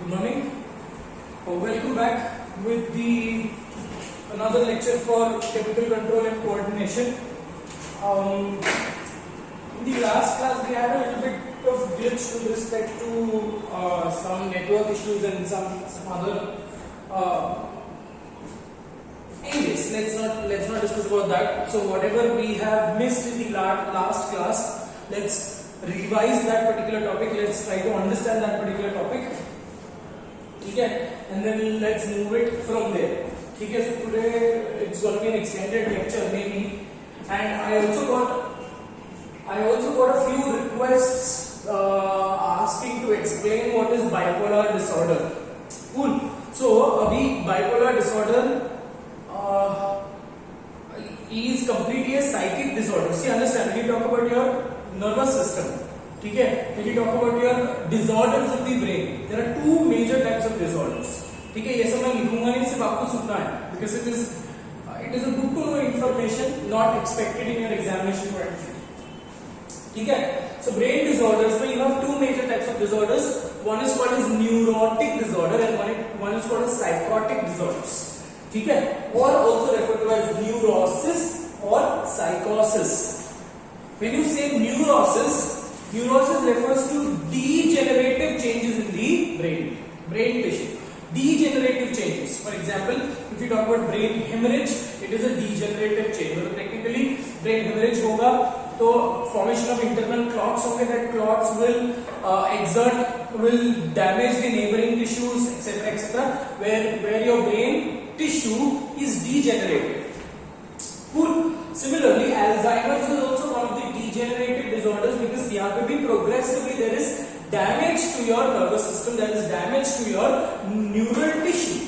Good morning. Welcome back with the another lecture for chemical control and coordination. In the last class we had a little bit of glitch with respect to some network issues and some other. Anyways, let's not discuss about that. So whatever we have missed in the last class, let's revise that particular topic. Let's try to understand that particular topic. Okay, and then let's move it from there. Okay, so today it's going to be an extended lecture maybe, and I also got a few requests asking to explain what is bipolar disorder. Cool. So abhi bipolar disorder is completely a psychic disorder. See, understand, when you talk about your nervous system, okay, when you talk about your disorders of the brain, there are two major types of disorders. Okay, ये सब मैं लिखूंगा नहीं, सिर्फ आपको सुनना है, because it is a good to know information, not expected in your examination point of view. Okay, so brain disorders, so you have two major types of disorders. One is called as neurotic disorder and one is called as psychotic disorders. ठीक है, or also referred to as neurosis or psychosis. When you say neurosis refers to degenerative changes in the brain tissue. Degenerative changes. For example, if you talk about brain hemorrhage, it is a degenerative change. So technically, brain hemorrhage होगा तो formation of internal clots होंगे. That clots will damage the neighboring tissues, etc., where your brain tissue is degenerated. Cool. Similarly, Alzheimer's is also one of the degenerative disorders because यहाँ पे भी progressively there is damage to your nervous system, there is damage to your neural tissue.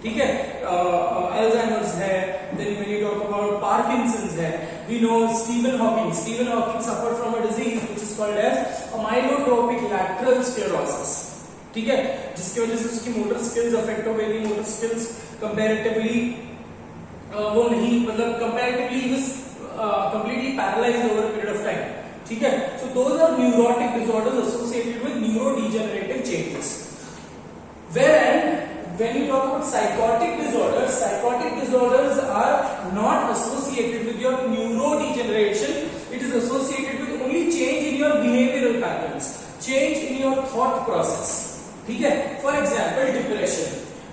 ठीक है, Alzheimer's है. Then when you talk about Parkinson's है, we know Stephen Hawking suffered from a disease which is called as amyotrophic lateral sclerosis. ठीक है, जिसकी वजह से उसकी मोटर स्किल्स अफेक्ट हो गई. मोटर स्किल्स कंपैरेटिवली वो नहीं, मतलब comparatively was completely paralyzed over a period of time. ठीक है, so those are neurotic disorders associated with neurodegenerative changes. When you talk about psychotic disorders are not associated with your neurodegeneration. It is associated with only change in your behavioral patterns, change in your thought process. ठीक है, for example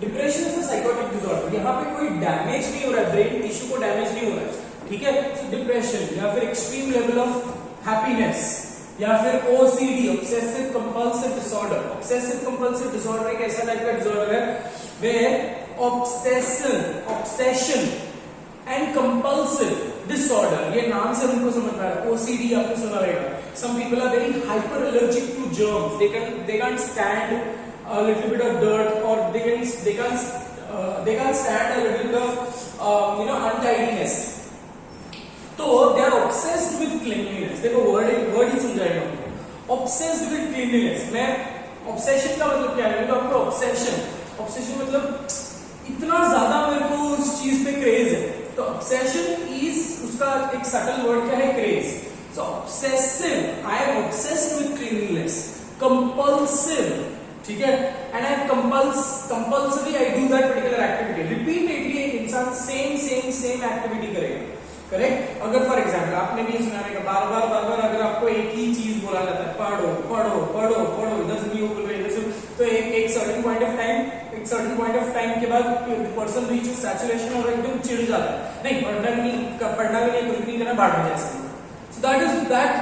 depression is a psychotic disorder. यहाँ पे कोई damage नहीं हो रहा है, brain tissue को डैमेज नहीं हो रहा है. ठीक है, so डिप्रेशन या फिर एक्सट्रीम लेवल ऑफ हैप्पीनेस या फिर OCD obsessive compulsive disorder. Obsessive compulsive disorder एक ऐसा टाइप का डिसऑर्डर है where obsession and compulsive disorder, ये नाम से उनको समझ में आ रहा है. OCD आपने सुना रहेगा. Some people are very hyper allergic to germs. They can't stand a little bit of dirt, or they can't stand a little bit of untidiness. So they are obsessed with cleanliness. देखो word ही समझाएगा आपको. Obsessed with cleanliness. मैं obsession का मतलब क्या है? तो आपको obsession मतलब इतना ज्यादा मेरे को उस चीज पे क्रेज है. तो obsession is उसका एक subtle word क्या है? Craze. So obsessive, I am obsessed with cleanliness. Compulsive, ठीक है, and I compulsively I do that particular activity. Repeatedly एक इंसान same activity करेगा. करेक्ट. अगर फॉर एग्जाम्पल आपने भी सुना है बार बार अगर आपको एक ही चीज बोला जाता है, पढ़ो, इधर से नहीं बोल रहे, इधर से, तो एक सर्टेन पॉइंट ऑफ टाइम के बाद पर्सन रीचेस सैचुरेशन और एकदम चिढ़ जाता है. नहीं, पढ़ना भी नहीं, कुछ नहीं करना, भाड़ में जा. So that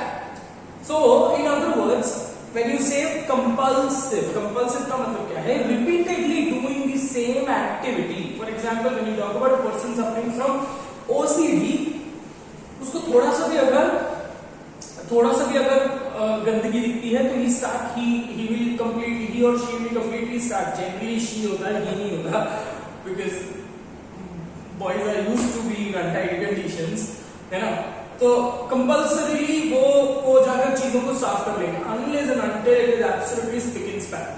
so in other words, when you say compulsive का मतलब क्या है? Repeatedly doing the same activity. For example, when you talk about a person suffering from OCD, उसको थोड़ा सा भी अगर गंदगी दिखती है तो he or she will completely start. Generally she होता है, he नहीं होता, because boys are used to be in untidy conditions, है ना. तो कंपल्सरीली वो जाकर चीजों को साफ कर लेंगे, unless and until it is absolutely spick and span.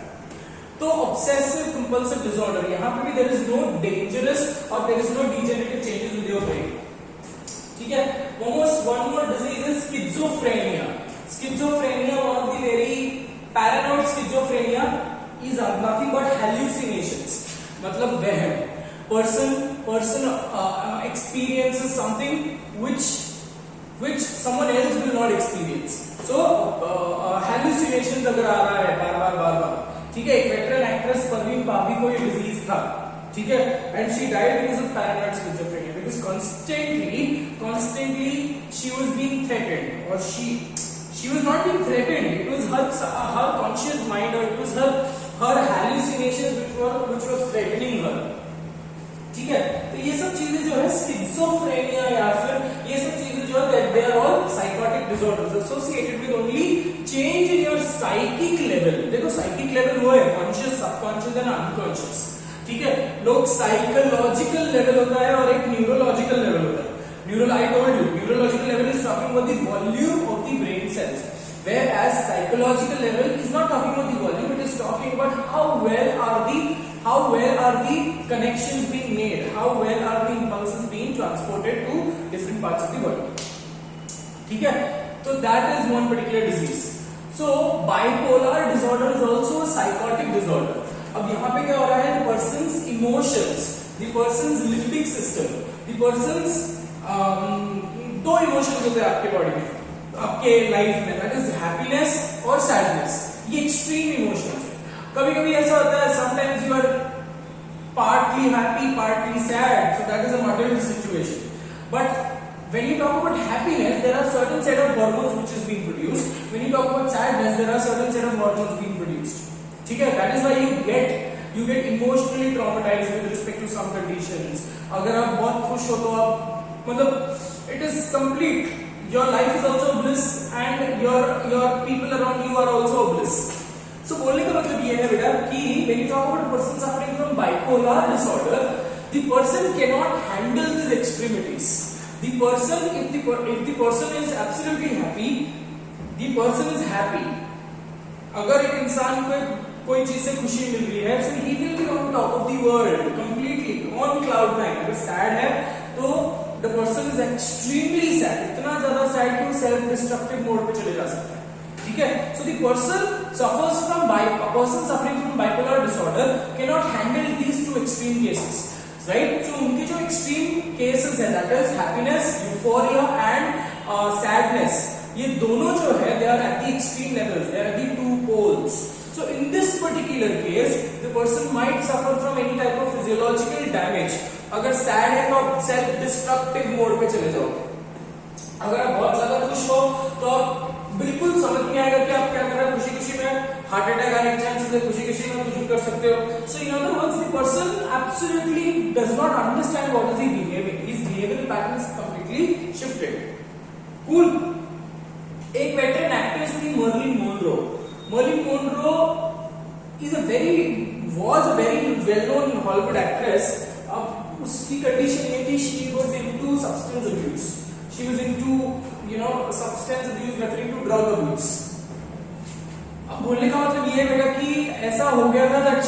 तो obsessive compulsive disorder, यहाँ पे भी there is no dangerous or there is no degenerative changes with your brain. ठीक है. One more disease is schizophrenia. Schizophrenia, one of the very paranoid schizophrenia is nothing but मतलब वहम. Person experiences something which someone else will not experience. So hallucinations अगर आ रहा है बार बार, ठीक है. एक वेटरन एक्ट्रेस परवीन बाबी को ये डिजीज था, ठीक है, and she died because of paranoid schizophrenia, because constantly she was being threatened, or she was not being threatened. It was her conscious mind, or it was her hallucinations which was threatening her. ठीक है. तो ये सब चीजें जो है schizophrenia या फिर ये सब चीजें जो है they are all psychotic disorders associated with only change in your psychic level. देखो साइकिक लेवल वो है कॉन्शियस, सबकॉन्शियस एंड अनकॉन्शियस. ठीक है. लोग साइकोलॉजिकल लेवल होता है और एक न्यूरोलॉजिकल लेवल होता है. I told you, neurological level is talking about the volume of the brain cells, whereas psychological level is not talking about the volume. It is talking about how well are the connections being made, how well are the impulses being transported to different parts of the body. ठीक है. So that is one particular disease. So bipolar disorder is also a psychotic disorder. अब यहाँ पे क्या हो रहा है? The person's emotions, the person's limbic system, the person's दो इमोशंस होते हैं आपके बॉडी में, आपके लाइफ में, दैट इज हैप्पीनेस और सैडनेस. ये एक्सट्रीम इमोशंस है. कभी कभी ऐसा होता है, sometimes you are partly happy, partly sad, so that is a muddled situation. But when you talk about happiness, there are certain set of hormones which is being produced. When you talk about sadness, there are certain set of hormones being produced. ठीक है. That is why you get emotionally traumatized with respect to some conditions. अगर आप बहुत खुश हो तो आप मतलब it is complete, your life is also bliss and your people around you are also bliss. So बोलने का मतलब ये है बेटा कि when you talk about a person suffering from bipolar disorder, the person cannot handle these extremities. The person, if the person is absolutely happy, the person is happy. अगर एक इंसान को कोई चीज से खुशी मिल रही है, so he will be on top of the world, completely on cloud nine. अगर sad है तो the person is extremely sad, इतना ज्यादा sad कि वो self destructive mode पे चले जा सकता है. ठीक है. So the person suffering from bipolar disorder cannot handle these two extreme cases, right? So उनके जो extreme cases है, that is happiness, euphoria and sadness, ये दोनों जो है they are at the extreme levels, they are at the two poles. So in this particular case, the person might suffer from any type of physiological damage. अगर sad है तो आप self destructive mode पे चले जाओ. अगर आप बहुत ज्यादा खुश हो तो आप बिल्कुल समझ नहीं आएगा कि आप क्या कर रहे हैं. खुशी में हार्ट अटैक आने के चांसेस है, खुशी में कुछ भी कर सकते हो. So in other words, the person absolutely does not understand what is he behaving. His behavioral pattern is completely shifted. Cool. एक वेटरन एक्ट्रेस थी Marilyn Monroe. Marilyn Monroe was a very well-known Hollywood actress. अब उसकी condition ये थी, she was into substance abuse. She was into substance abuse, referring to drug abuse. अब बोलने का मतलब ये है बेटा कि ऐसा हो गया था that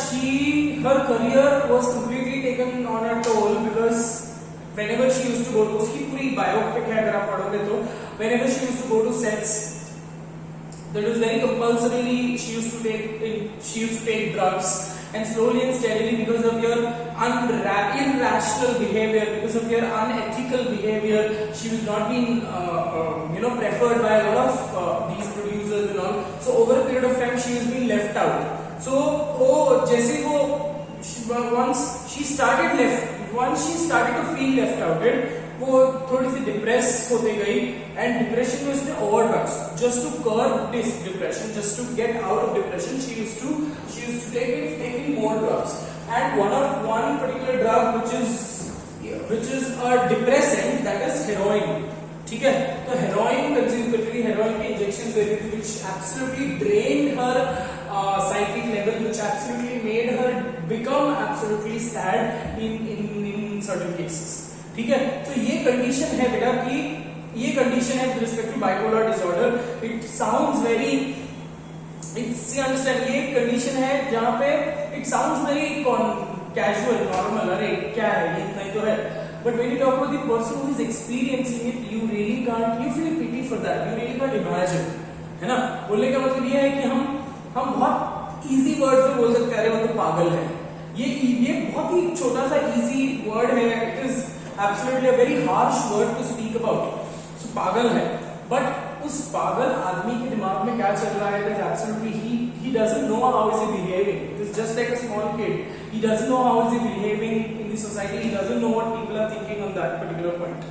her career was completely taken on a toll because whenever she used to go to, उसकी पूरी बायोपिक है अगर आप पढ़ोगे तो, whenever she used to go to sets, that was very compulsorily she used to take drugs, and slowly and steadily, because of your irrational behavior, because of your unethical behavior, she was not being preferred by a lot of these producers and all. So over a period of time she was being left out. So जैसे वो once she started to feel left out, वो थोड़ी सी depress होते गई, and depression में उसने over drugs, just to curb this depression, just to get out of depression, she used to take more drugs, and one particular drug which is a depressant, that is heroin. ठीक है. तो heroin consume करती थी, heroin के injection देती थी, which absolutely drained her psychic level, which absolutely made her become absolutely sad in certain cases. ठीक है. तो ये कंडीशन है बेटा कि ये कंडीशन है with respect to bipolar disorder. It sounds very, it's understand, ये कंडीशन है जहां पे it sounds very casual, normal, अरे क्या है ये, इतना ही तो है. But when you talk about the person who is experiencing it, you really can't, you feel pity for that, you really can't imagine, है ना. बोलने का मतलब ये है कि हम बहुत इजी वर्ड से बोल सकते हैं, अरे वो तो पागल है, ये बहुत ही छोटा सा इजी वर्ड है, it is absolutely a very harsh word to speak about. So पागल है, बट उस पागल आदमी के दिमाग में क्या चल रहा है, it is absolutely he doesn't know how is he behaving. It is just like a small kid. He doesn't know how is he behaving in the society. He doesn't know what people are thinking on that particular point.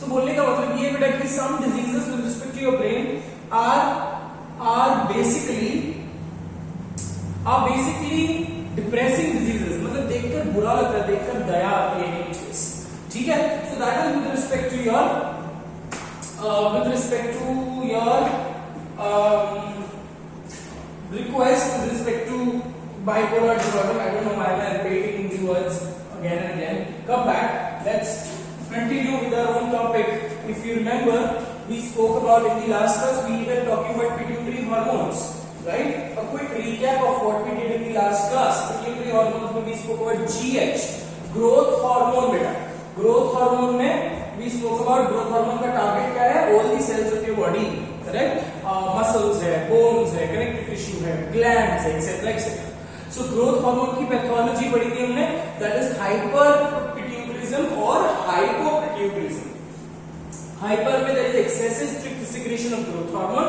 So बोलने का मतलब ये बेटा कि some diseases with respect to your brain are basically depressing diseases. मतलब देखकर बुरा लगता है, देखकर दया आती है ये चीज, ठीक है। So that is with respect to your request with respect to bipolar disorder. I don't know why I am repeating the words again and again. Come back. Let's continue with our own topic. If you remember, we spoke about in the last class. We were talking about pituitary hormones, right? A quick recap of what we did in the last class. Pituitary hormones में we spoke about GH, growth hormone बेटा. Growth hormone में we spoke about growth hormone का target क्या है? All the cells of your body. Correct, muscles है, bones है, connective tissue है, glands है, etcetera etcetera. So growth hormone की पैथोलॉजी पढ़ी थी हमने, दैट इज हाइपर पिट्यूटरिज्म और हाइपोपिट्यूटरिज्म। हाइपर में there is excessive secretion of growth hormone,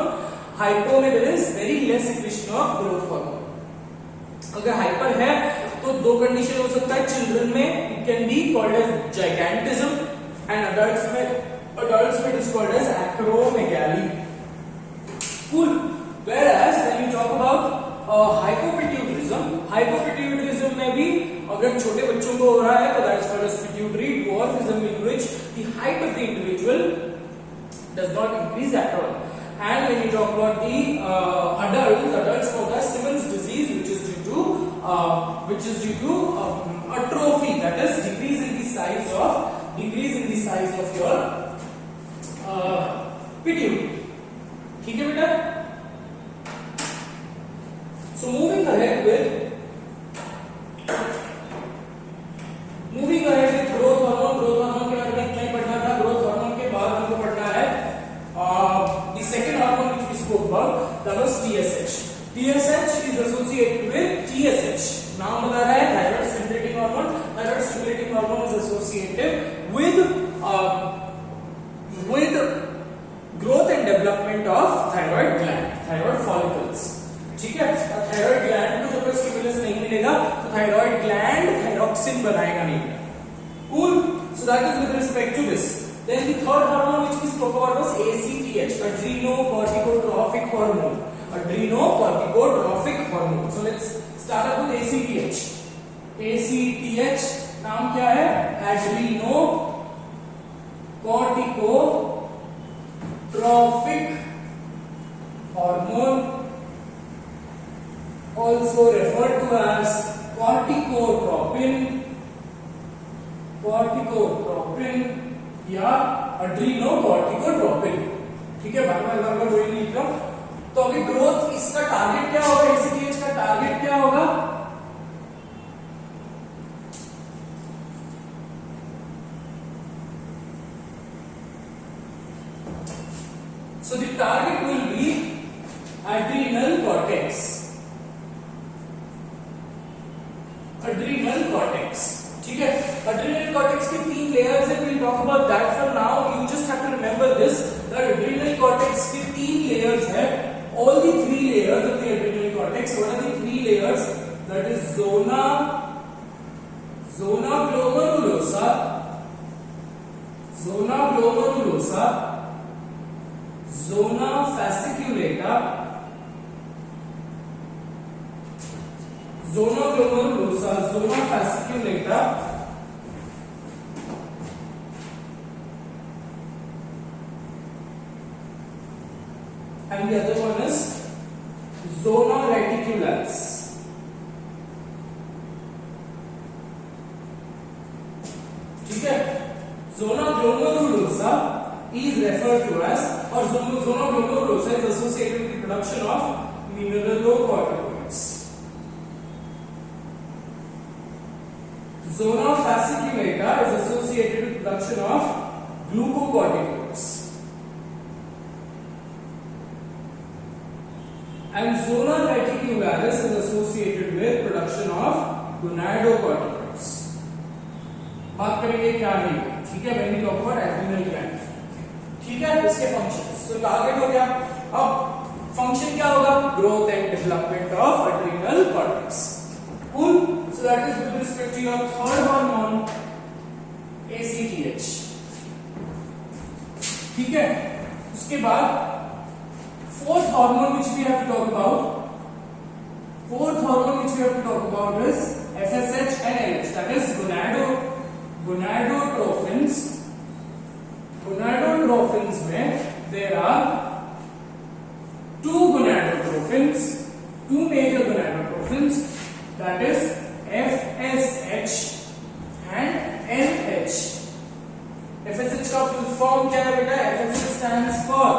hypo में there is very less secretion of growth hormone. अगर हाइपर है तो दो कंडीशन हो सकता है, चिल्ड्रन में it can be called as gigantism and adults में it is called as acromegaly. Cool. Whereas when you talk about hypopituitarism में भी अगर छोटे बच्चों को हो रहा है तो that is called as pituitary dwarfism, in which the height of the individual does not increase at all. And when you talk about the adults know that Simmons disease, which is due to atrophy, that is decrease in the size of your pituitary. ठीक है बेटा। So moving ahead with growth hormone के बारे में इतना ही पढ़ना था। Growth hormone के बाद हमको पढ़ना है the second hormone which we spoke about, that was TSH. TSH is associated with TSH. नाम बता रहा है thyroid stimulating hormone. Thyroid stimulating hormone is associated with growth and development of thyroid gland, thyroid follicles, ठीक है। Thyroid gland को जब stimulus नहीं मिलेगा तो थायराइड ग्लैंड थायरोक्सिन बनाएगा नहीं। Cool. So that is with respect to this. Then the third hormone which we spoke about was ACTH, adrenocorticotrophic hormone. Adrenocorticotrophic hormone. So let's start up with ACTH. ACTH नाम क्या है? Adrenocorticotrophic hormone, also referred to as corticotropin या adrenocorticotropin, ठीक है। बार-बार कोई नहीं लिख रहा। तो अभी ग्रोथ इसका टारगेट क्या होगा, ACTH का टारगेट क्या होगा? So the target will be adrenal cortex. ठीक है। Adrenal cortex के 3 layers है, we'll talk about that for now. You just have to remember this, that adrenal cortex के 3 layers है. All the 3 layers of the adrenal cortex, what are the 3 layers? That is zona glomerulosa, zona fasciculata, zona fasciculata, and the other one is zona reticularis. ठीक है। zona glomerulosa is referred to as, or zona glomerulosa is associated with the production of mineralocorticoids. Zona fasciculata is associated with production of glucocorticoids. And zona reticularis is associated with production of गोनाडोकॉर्टिकॉइड्स। बात करेंगे क्या है ये, ठीक है, when we talk about adrenal gland, ठीक है, इसके फंक्शंस। सो टारगेट हो गया, अब फंक्शन क्या होगा, growth and development of adrenal cortex. Cool. So that is with respect to your third hormone ACTH, ठीक है। उसके बाद fourth hormone which we have to talk about, fourth hormone which we have to talk about is FSH and LH, that is gonadotrophins. Gonadotrophins में there are two gonadotrophins, two major gonadotrophins, that is FSH and LH. FSH का full form क्या है बेटा, FSH stands for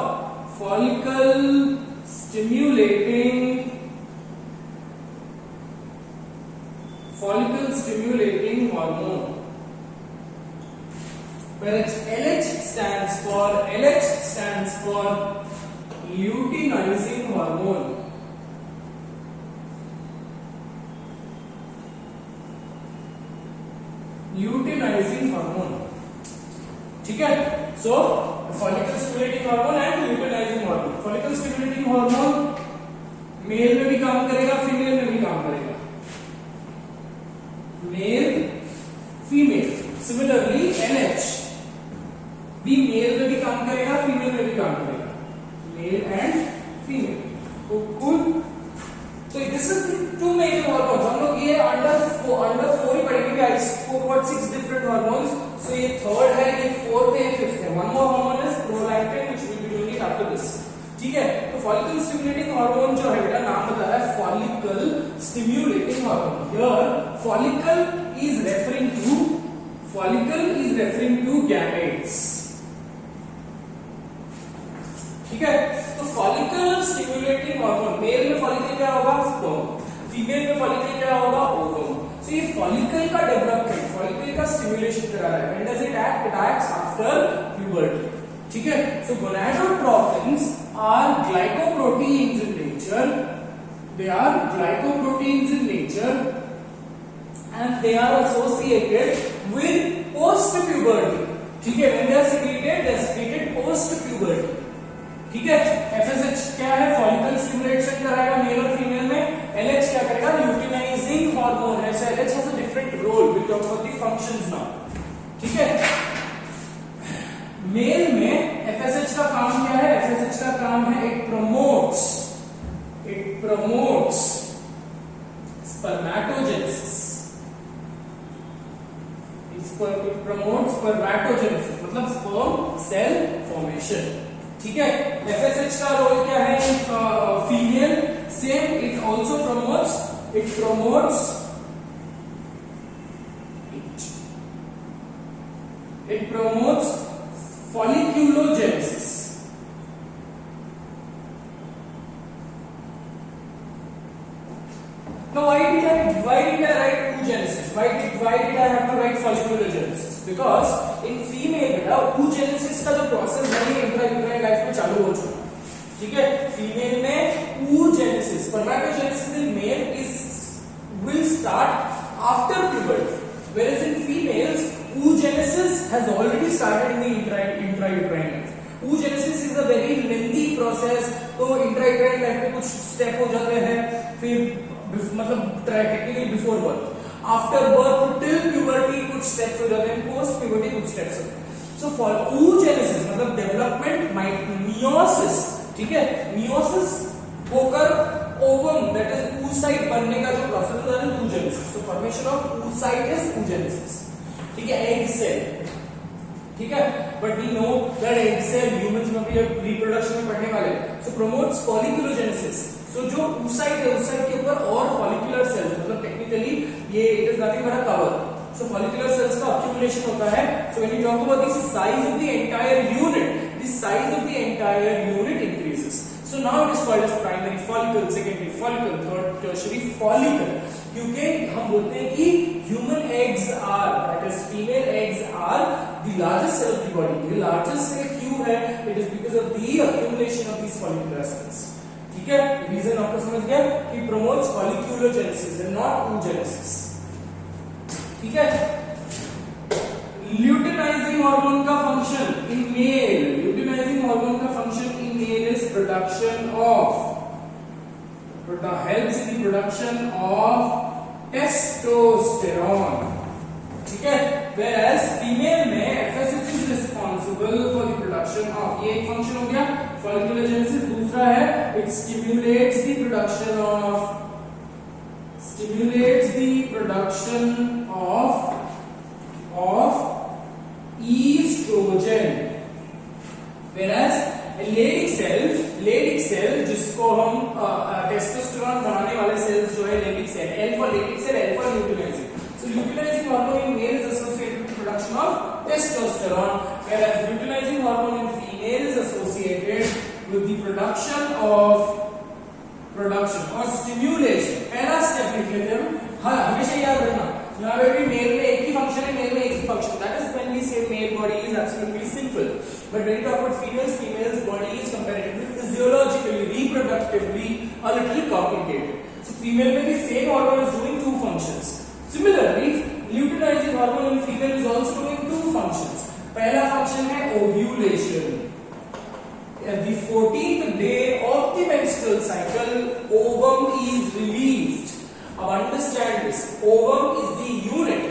follicle stimulating hormone, whereas LH stands for luteinizing hormone. Luteinizing hormone, ठीक है। So follicle stimulating hormone and luteinizing hormone. Follicle stimulating hormone male में भी काम करेगा, फीमेल में भी काम करेगा, मेल फीमेल। सिमिलरली LH भी मेल में भी काम करेगा, फीमेल में भी काम करेगा, मेल एंड फीमेल। तो कुल, तो this is two major hormones. हम लोग ये अंडर 4 ही पढ़ेंगे। I spoke about 6 different hormones. So ये थर्ड है, ये फोर्थ है, ये फिफ्थ है। One more hormone is prolactin which will be doing it after this, ठीक है। तो फॉलिकल स्टिमुलेटिंग हार्मोन जो है बेटा, नाम बता रहा है follicle stimulating hormone. Here follicle is referring two gametes, ठीक है। तो फॉलिकल स्टिमुलेटिंग हार्मोन, मेल में फॉलिकल क्या होगा, स्पर्म, फीमेल में फॉलिकल क्या होगा, ओवम। सो ये फॉलिकल का डेवलपमेंट, फॉलिकल का स्टिमुलेशन करा रहा है। When does it act? It acts after puberty, ठीक है। So gonadotrophins are glycoproteins in nature, they are glycoproteins in nature and they are associated with post puberty, ठीक है। when they are secreted post puberty, ठीक है। FSH क्या है, follicle stimulation कराएगा male और फीमेल में। LH क्या करेगा, ल्यूटिनाइजिंग हार्मोन है। So LH has a different role, we talk about the functions now, ठीक है। मेल में FSH का काम क्या है, FSH का काम है it promotes spermatogenesis, it promotes spermatogenesis, मतलब sperm cell formation, ठीक है। FSH का रोल क्या है female, same, it also promotes folliculogenesis. Now why did I write oogenesis? Why did I have to write folliculogenesis? Because in female बेटा oogenesis का जो process है ये इंट्रायूटेराइन लाइफ में चालू हो चुका है, ठीक है। फीमेल में oogenesis, spermatogenesis in male will start after puberty, whereas in females oogenesis has already started in the intrauterine life. oogenesis is a very lengthy process, तो intrauterine life में कुछ स्टेप हो जाते हैं, फिर मतलब technically before birth, after birth till puberty कुछ steps हो जाते हैं, पोस्ट प्यूबर्टी कुछ स्टेप्स होते हैं। सो फॉर oogenesis मतलब डेवलपमेंट, मियोसिस, ठीक है। मियोसिस होकर ओवम दैट इज oocyte बनने का जो प्रोसेस होता है oogenesis। So formation of oocyte is oogenesis, ठीक है। एग सेल, ठीक है। But we know that egg cell humans में भी रिप्रोडक्शन में पढ़ने वाले, सो प्रमोट्स फॉलिकुलोजेनेसिस। सो जो oocyte है, oocyte के ऊपर और फॉलिकुलर सेल्स, मतलब टेक्निकली ये it is nothing but a cover. So follicular cells का accumulation होता है। So when you talk about the size of the entire unit, the size of the entire unit increases. So now it is called as primary follicle, secondary follicle, third tertiary follicle, क्योंकि हम बोलते हैं कि human eggs are, that is female eggs are the largest cell of the body. The largest cell क्यों है? It is because of the accumulation of these follicular cells, ठीक है। Reason आपको समझ गया कि promotes folliculogenesis and not oogenesis, ठीक है। ल्यूटिनाइजिंग हार्मोन का function in male, luteinizing hormone का function in male is production of, helps in the production of testosterone, ठीक है। whereas फीमेल में FSH is responsible for the production of, ये एक function हो गया folliculogenesis, दूसरा है it stimulates the production of estrogen, whereas Leydig cell जिसको हम टेस्टोस्टेरोन बनाने वाले सेल्स जो है Leydig cell, L for Leydig cell, L for luteinizing, so luteinizing hormone in male is associated with production of testosterone, whereas luteinizing hormone in female is associated with the production or stimulation। पहला step लिख लेते हैं, हाँ हमेशा याद रखना यहाँ पे भी मेल में एक ही फंक्शन है, मेल में एक ही function, that is when we say male body is absolutely simple, but when we talk about female's body is comparatively physiologically reproductively a little complicated, so female में भी same hormone is doing two functions। Similarly luteinizing hormone in female is also doing two functions। पहला function है ovulation, at the 14th day of the menstrual cycle ovum is released। Now understand this, ovum is the unit,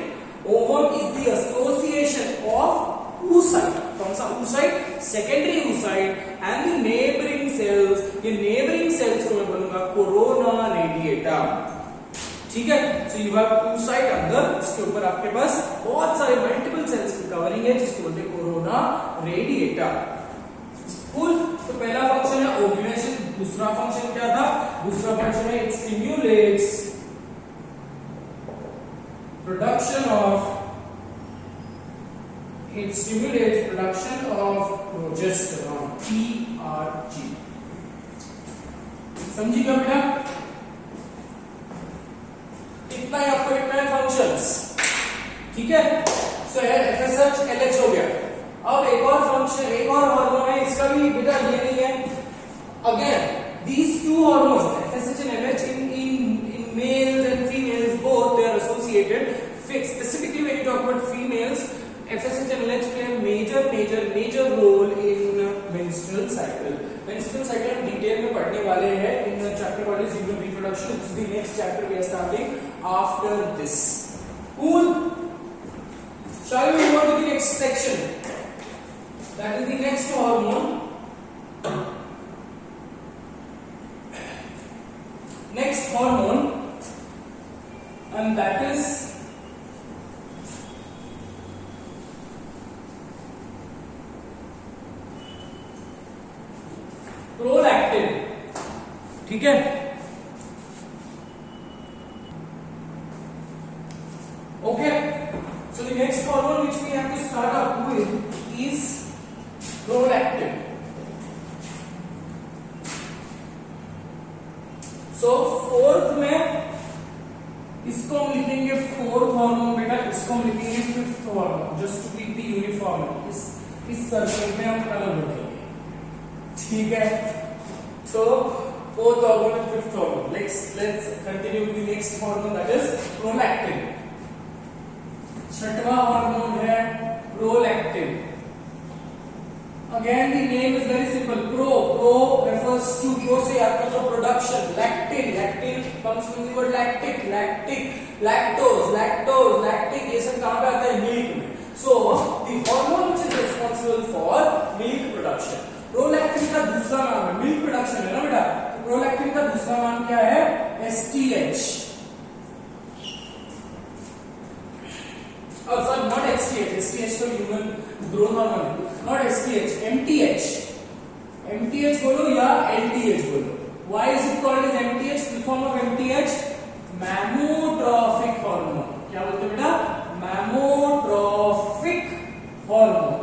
ovum is the association of oocyte, कौन सा oocyte, secondary oocyte and the neighboring cells, ये neighboring cells को मैं बोलूंगा corona radiata, ठीक है। so you have oocyte अंदर, इसके ऊपर आपके पास बहुत सारे multiple cells की कवरिंग है जिसको बोलते हैं corona radiata। cool, तो पहला फंक्शन है ओव्यूलेशन, दूसरा फंक्शन क्या था, दूसरा फंक्शन है it stimulates production of progesterone, PRG। समझिएगा बेटा, इतना ही आपको लिखना है फंक्शंस, ठीक है। सो FSH LH हो गया। अब एक और फंक्शन, एक और हार्मोन है, इसका भी बेटा ये नहीं है। Again these two hormones FSH and LH in males and females both they are associated, specifically when you talk about females FSH and LH play a major role in menstrual cycle। menstrual cycle हम detail में पढ़ने वाले हैं in chapter 1 is human reproduction, which is the next chapter we are starting after this। cool, shall we move on to the next section, that is the next hormone, and that is prolactin, ठीक है। okay, so the next hormone which we have to start up with is prolactin। so fourth में इसको हम लिखेंगे fourth hormone बेटा, इसको हम लिखेंगे fifth hormone, just to keep the uniform, इस सर्कल में हम अलग लिखेंगे, ठीक है। so fourth hormone and fifth hormone, let's continue with the next hormone, that is prolactin। छठवां हार्मोन है prolactin। again the name is very simple, pro refers to, pro से आपका जो production, lactin comes from the word lactic, lactose, lactic, ये सब कहाँ पे आता है, milk में। so the hormone which is responsible for milk production, prolactin का दूसरा नाम है, मिल्क प्रोडक्शन है ना बेटा, तो prolactin का दूसरा नाम क्या है, STH, oh sorry not STH तो human growth hormone, not STH, MTH बोलो या LTH बोलो। why is it called as MTH, full form of MTH, mammotrophic hormone, क्या बोलते हैं बेटा, mammotrophic hormone।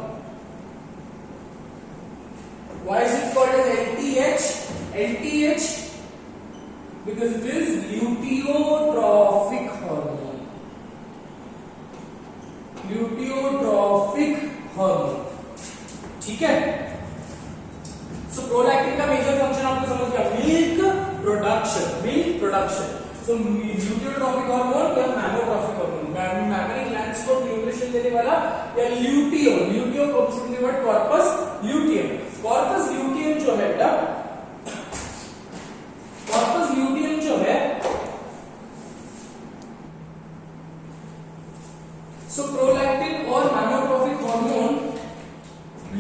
why is it called as LTH, because it is luteotrophic hormone, ठीक है। सो prolactin का मेजर फंक्शन आपको समझ गया, मिल्क प्रोडक्शन। सो ल्यूटेरोट्रॉपिक हार्मोन बेटा, या ल्यूटियो, ल्यूटियो comes from the word corpus luteum. corpus luteum जो है बेटा, corpus luteum जो है, so prolactin और nanotrophic hormone,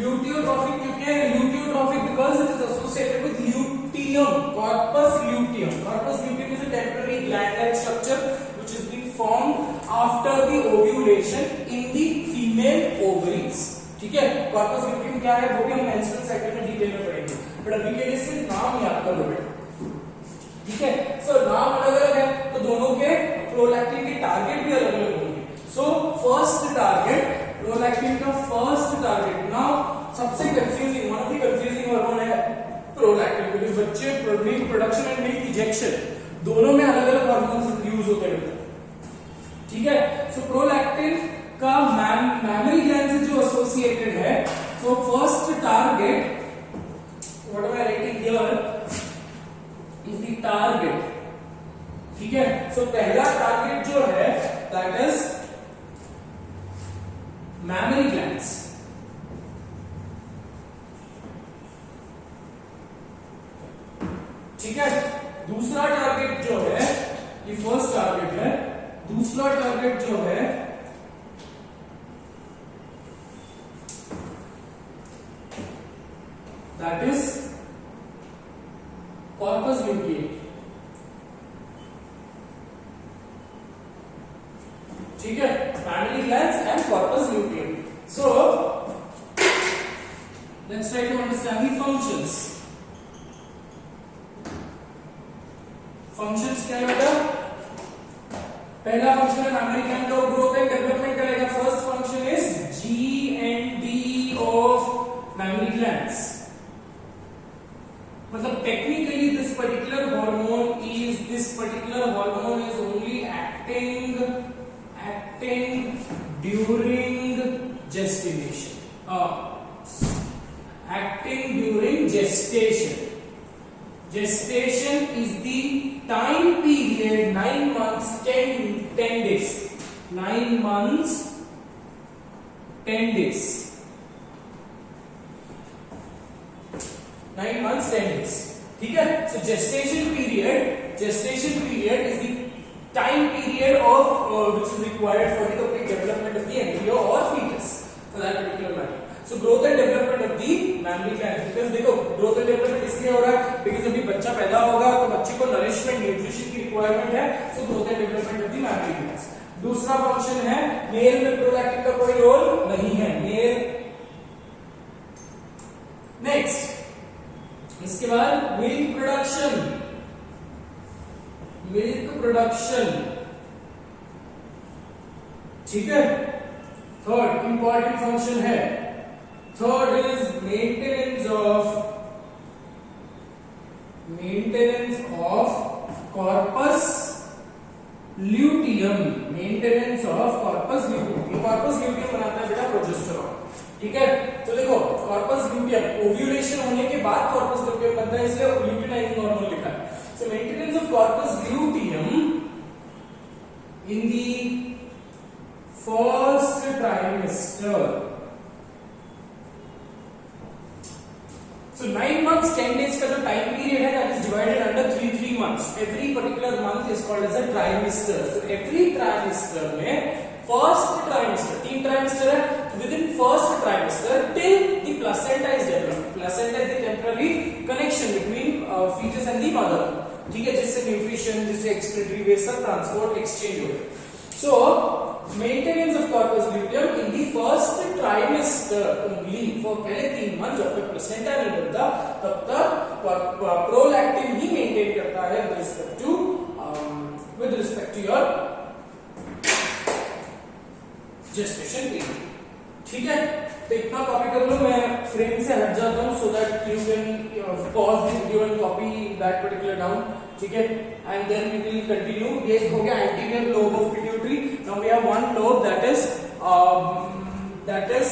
luteotrophic क्योंकि है, luteotrophic because it is associated with luteum, corpus luteum. corpus luteum is a temporary gland-like structure which is being formed after the ovulation in the female ovaries. ठीक है, corpus luteum क्या है वो भी हम menstrual cycle में detail में पढ़ेंगे, बट अभी के लिए सिर्फ नाम याद कर लो बेटा. ठीक है, सो नाम अलग अलग है तो दोनों के प्रोलैक्टिन के टारगेट भी अलग अलग होंगे. सो फर्स्ट टारगेट, प्रोलैक्टिन का फर्स्ट टारगेट, नाउ सबसे confusing, one of the confusing hormone है प्रोलैक्टिन, क्योंकि बच्चे milk production and milk ejection दोनों में अलग अलग हार्मोन्स यूज होते हैं. ठीक है, सो प्रोलैक्टिन का मैमरी ग्लैंड से जो एसोसिएटेड है, so first target what am I writing here is the target. ठीक है, सो पहला टारगेट जो है दैट इज मैमरी ग्लैंड्स. ठीक है, दूसरा टारगेट जो है, ये फर्स्ट टारगेट है, दूसरा टारगेट जो है दैट इज कॉर्पस ल्यूटियम. ठीक है, mammary glands and corpus luteum. So let's try to understand the functions. Functions क्या है बेटा? पहला फंक्शन है मैमरी ग्लैंड का ग्रोथ एंड डेवलपमेंट करेगा. First function is GND of mammary glands. मतलब technically this particular hormone is only acting during gestation. Acting during gestation. Gestation is the time period 9 months 10 days. 9 months 10 days. 9 months 10 days. ठीक है, so gestation period is the time period of which is required for the complete development of the embryo or fetus for that particular matter. So growth and development of the mammary glands, because देखो growth and development इसलिए हो रहा है because अभी बच्चा पैदा होगा तो बच्चे को nourishment nutrition की requirement है. So growth and development of the mammary glands. दूसरा फंक्शन है, मेल में प्रोलैक्टिन का कोई रोल नहीं है, मेल. नेक्स्ट, इसके बाद मिल्क प्रोडक्शन. ठीक है, थर्ड इंपॉर्टेंट फंक्शन है. Third is maintenance of corpus luteum. Maintenance of corpus luteum. Corpus luteum बनाता है बेटा प्रोजेस्टेरॉन. ठीक है, तो देखो कॉर्पस ल्यूटियम ओव्यूलेशन होने के बाद कॉर्पस ल्यूटियम बनता है, इसलिए ल्यूटिनाइजिंग हार्मोन लिखा है. So maintenance of corpus luteum in the first trimester. So 9 months 10 days का जो टाइम पीरियड है that is divided under 3 months. Every particular month is called as a trimester. So every trimester में first trimester, 3 trimester है, within first trimester till the placenta is developed. Placenta is the temporary connection between fetus and the mother. ठीक है, जिससे nutrition, जिससे excretory waste सब transport exchange हो गया. So maintenance of corpus luteum in the first trimester only. For पहले 3 months जब तक प्लेसेंटा नहीं बनता तब तक प्रोलैक्टिन ही मेंटेन करता है with respect to your gestation period. ठीक है, तो इतना कॉपी कर लो, मैं फ्रेम से हट जाता हूँ so that you can pause the video and copy that particular down. ठीक है, and then we will continue. ये हो गया anterior lobe of pituitary. Now we have one lobe that is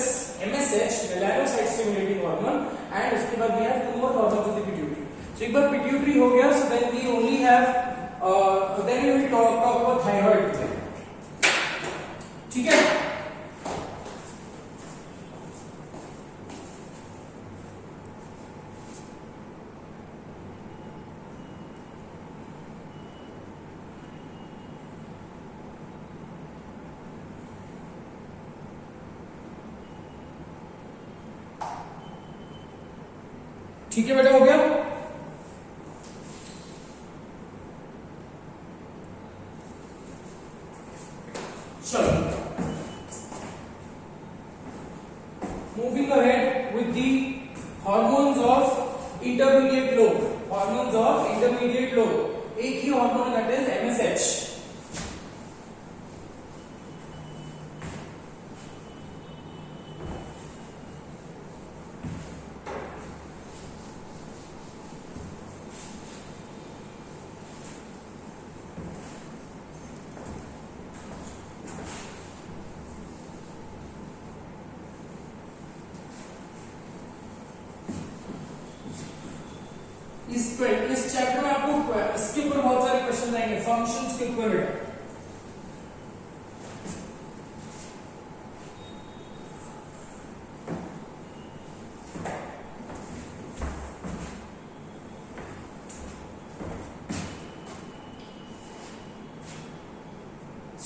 MSH, melanocyte stimulating hormone, and उसके बाद we have 2 more hormones of the pituitary. So एक बार pituitary हो गया, so then we only have then we will talk about thyroid. ठीक है, ठीक है बेटा, हो गया। चलो, moving ahead with the hormones of intermediate lobe. Hormones of intermediate lobe, एक ही हार्मोन दैट इज MSH। इस चैप्टर में आपको इसके ऊपर बहुत सारे क्वेश्चन आएंगे, फंक्शंस के ऊपर।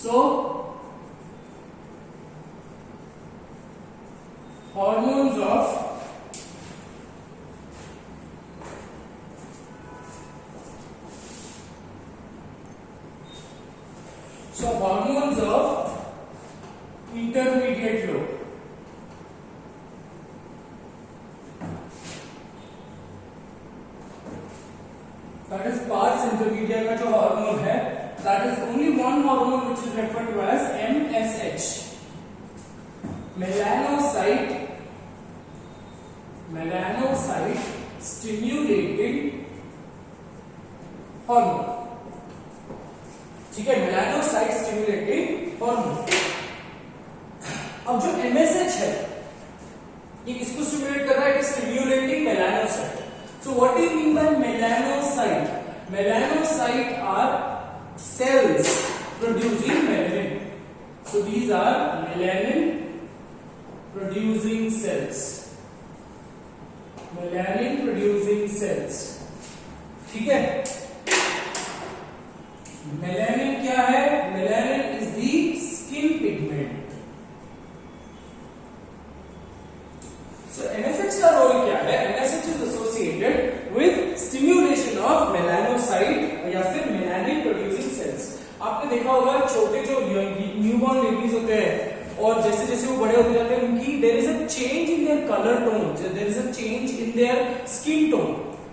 So hormones of hormones of intermediate lobe। That is pars intermedia का जो हार्मोन है, that is only one hormone which is referred to as MSH, melanocyte stimulating hormone। ठीक है, मेलानोसाइट स्टिमुलेटिंग हार्मोन। अब जो MSH है ये किसको स्टिमुलेट कर रहा है? Stimulating melanocyte. So what do you mean by melanocyte? Melanocyte are cells producing melanin. So these are melanin producing cells, melanin producing cells. ठीक है, मेलानिन क्या है? Melanin is the skin pigment. So MSH का role क्या है? MSH is associated with stimulation of melanocyte या फिर melanin producing sales. आपने देखा होगा छोटे जो न्यूबॉर्न बेबीज होते हैं और जैसे जैसे वो बड़े होते जाते हैं उनकी there is a change in their colour tone, there is a change in their skin tone.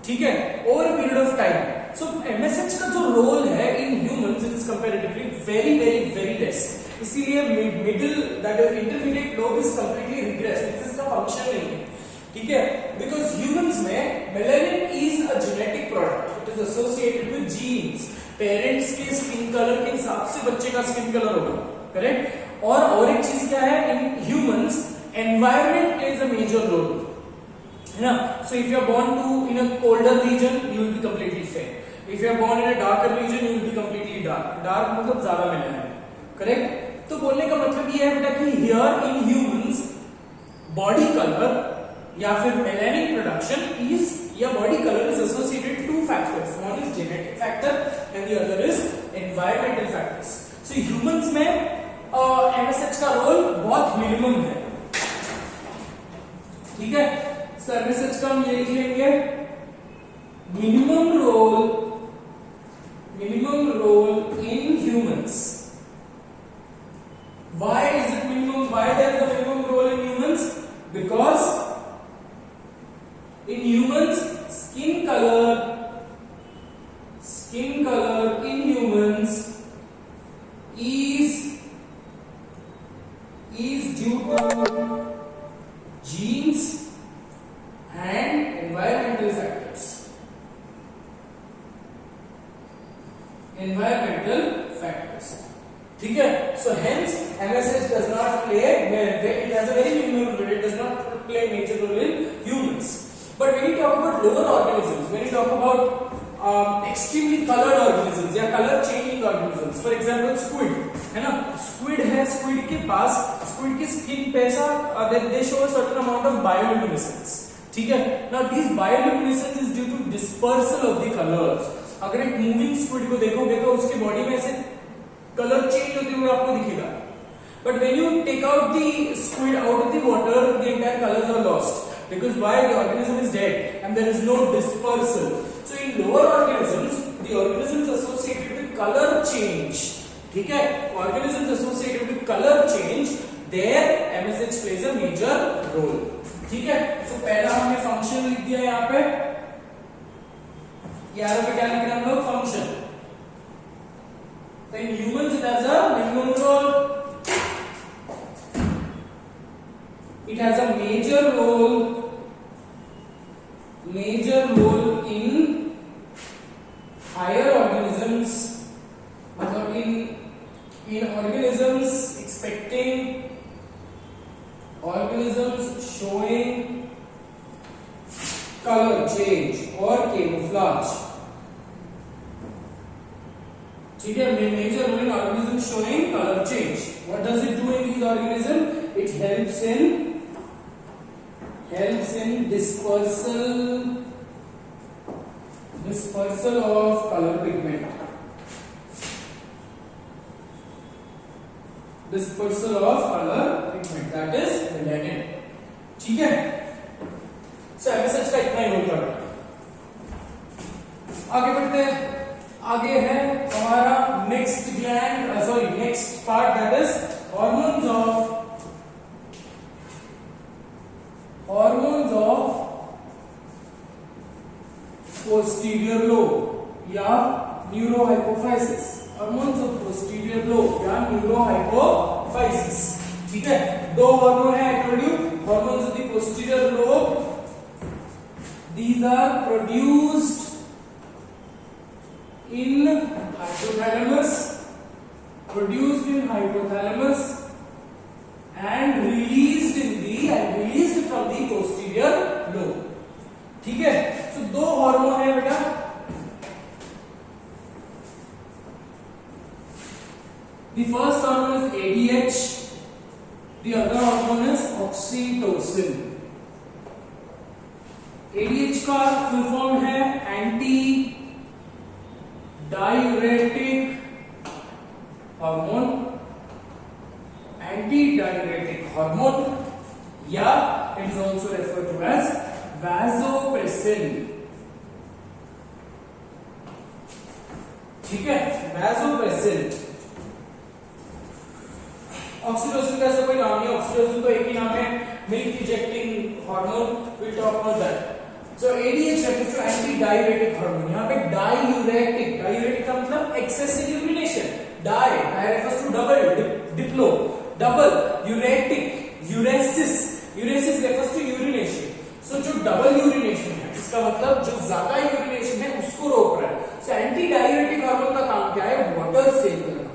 ठीक है, over a period of time. So MSH का जो रोल है in humans it is comparatively very very very less। इसीलिए middle that is intermediate lobe is completely regressed, इसका function नहीं है। ठीक है, because humans में melanin is a genetic product, it is associated with genes। Parents के skin colour के हिसाब से बच्चे का स्किन कलर होगा, करेक्ट। और एक चीज क्या है, in humans environment plays a major role, है ना। So if you are born to in a colder region you will be completely fair, if you are born in a darker region you will be completely dark। dark मतलब ज्यादा melanin, correct. तो बोलने का मतलब ये है बेटा कि here in humans body color या फिर मेलानिन प्रोडक्शन इज या body colour is associated two factors, one is genetic factor and the other is environmental factors। so humans में MSH का रोल बहुत मिनिमम है। ठीक है, so MSH का हम ये लिख लेंगे minimum role in humans। why is it minimum? Why there is a minimum role in humans? Because in humans skin color in humans is due to genes and environmental factors। ठीक है, so hence MSH does not play, it has a very minimal role, it does not play major role in humans। but when you talk about lower organisms, when you talk about extremely colored organisms या color changing organisms, for example squid, है ना, squid है, squid के पास squid की skin पे ऐसा they show a certain amount of bioluminescence। ठीक है, now this bioluminescence is due to dispersal of the colors। अगर एक मूविंग स्क्विड को देखोगे तो उसके बॉडी में ऐसे कलर चेंज होते हुए आपको दिखेगा, but when you take out the squid out of the water the entire colours are lost. because why? The organism is dead and there is no dispersal. So in lower organisms, the organisms associated with color change, ठीक है, organisms associated with color change, there MSH plays a major role. ठीक है, so पहला हमने function लिख दिया यहाँ पे, यार पे क्या लिख रहे हैं हम लोग? Function. So in humans it has a minimum role. It has a major role in higher organisms, मतलब in organisms organisms showing color change or camouflage. ठीक है, major role in organisms showing color change. What does it do in these organisms? It helps in dispersal of color pigment. Dispersal of color pigment, that is melanin. ठीक है, so MSH का इतना ही role करता है. आगे बढ़ते हैं. आगे है हमारा next part, that is hormones of posterior lobe या neurohypophysis. Hormones of posterior lobe या neurohypophysis. ठीक है, दो हार्मोन है. I told you hormones of the posterior lobe, these are produced in hypothalamus and released from the posterior lobe. ठीक है, so दो hormone है बेटा. The first hormone is ADH, the other hormone is oxytocin. ADH का full form है anti डायuretic hormone, या it is also referred to as vasopressin. ठीक है, vasopressin. ऑक्सीटोसिन का ऐसा कोई नाम नहीं. ऑक्सीटोसिन तो एक ही नाम है, milk ejecting hormone. we'll talk about that. So ADH refers to anti-diuretic hormone. यहाँ पे diuretic का मतलब excessive urination. Di refers to double, diplo, double, uresis refers to urination. So जो double urination है, इसका मतलब जो ज्यादा urination है उसको रोक रहा है. So anti-diuretic hormone का काम क्या है? वाटर सेव करना.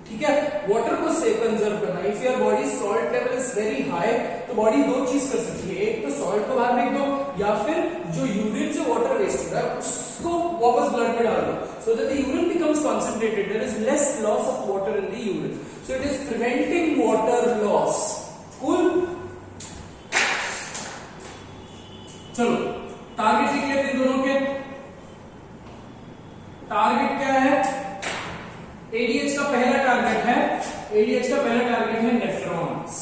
ठीक है, वाटर को सेव कंजर्व करना. If your body salt level is very high, तो बॉडी दो चीज कर सकती है. एक तो सॉल्ट को बाहर फेंक दो, या फिर जो यूरिन से वाटर वेस्ट हो रहा है उसको वापस ब्लड में डाल दो, so that the urine becomes concentrated. There is less loss of water in the urine, so it is preventing water loss. Cool. चलो टारगेट लिख लेते हैं दोनों के. टारगेट क्या है? ADH का पहला टारगेट है नेफ्रॉन्स.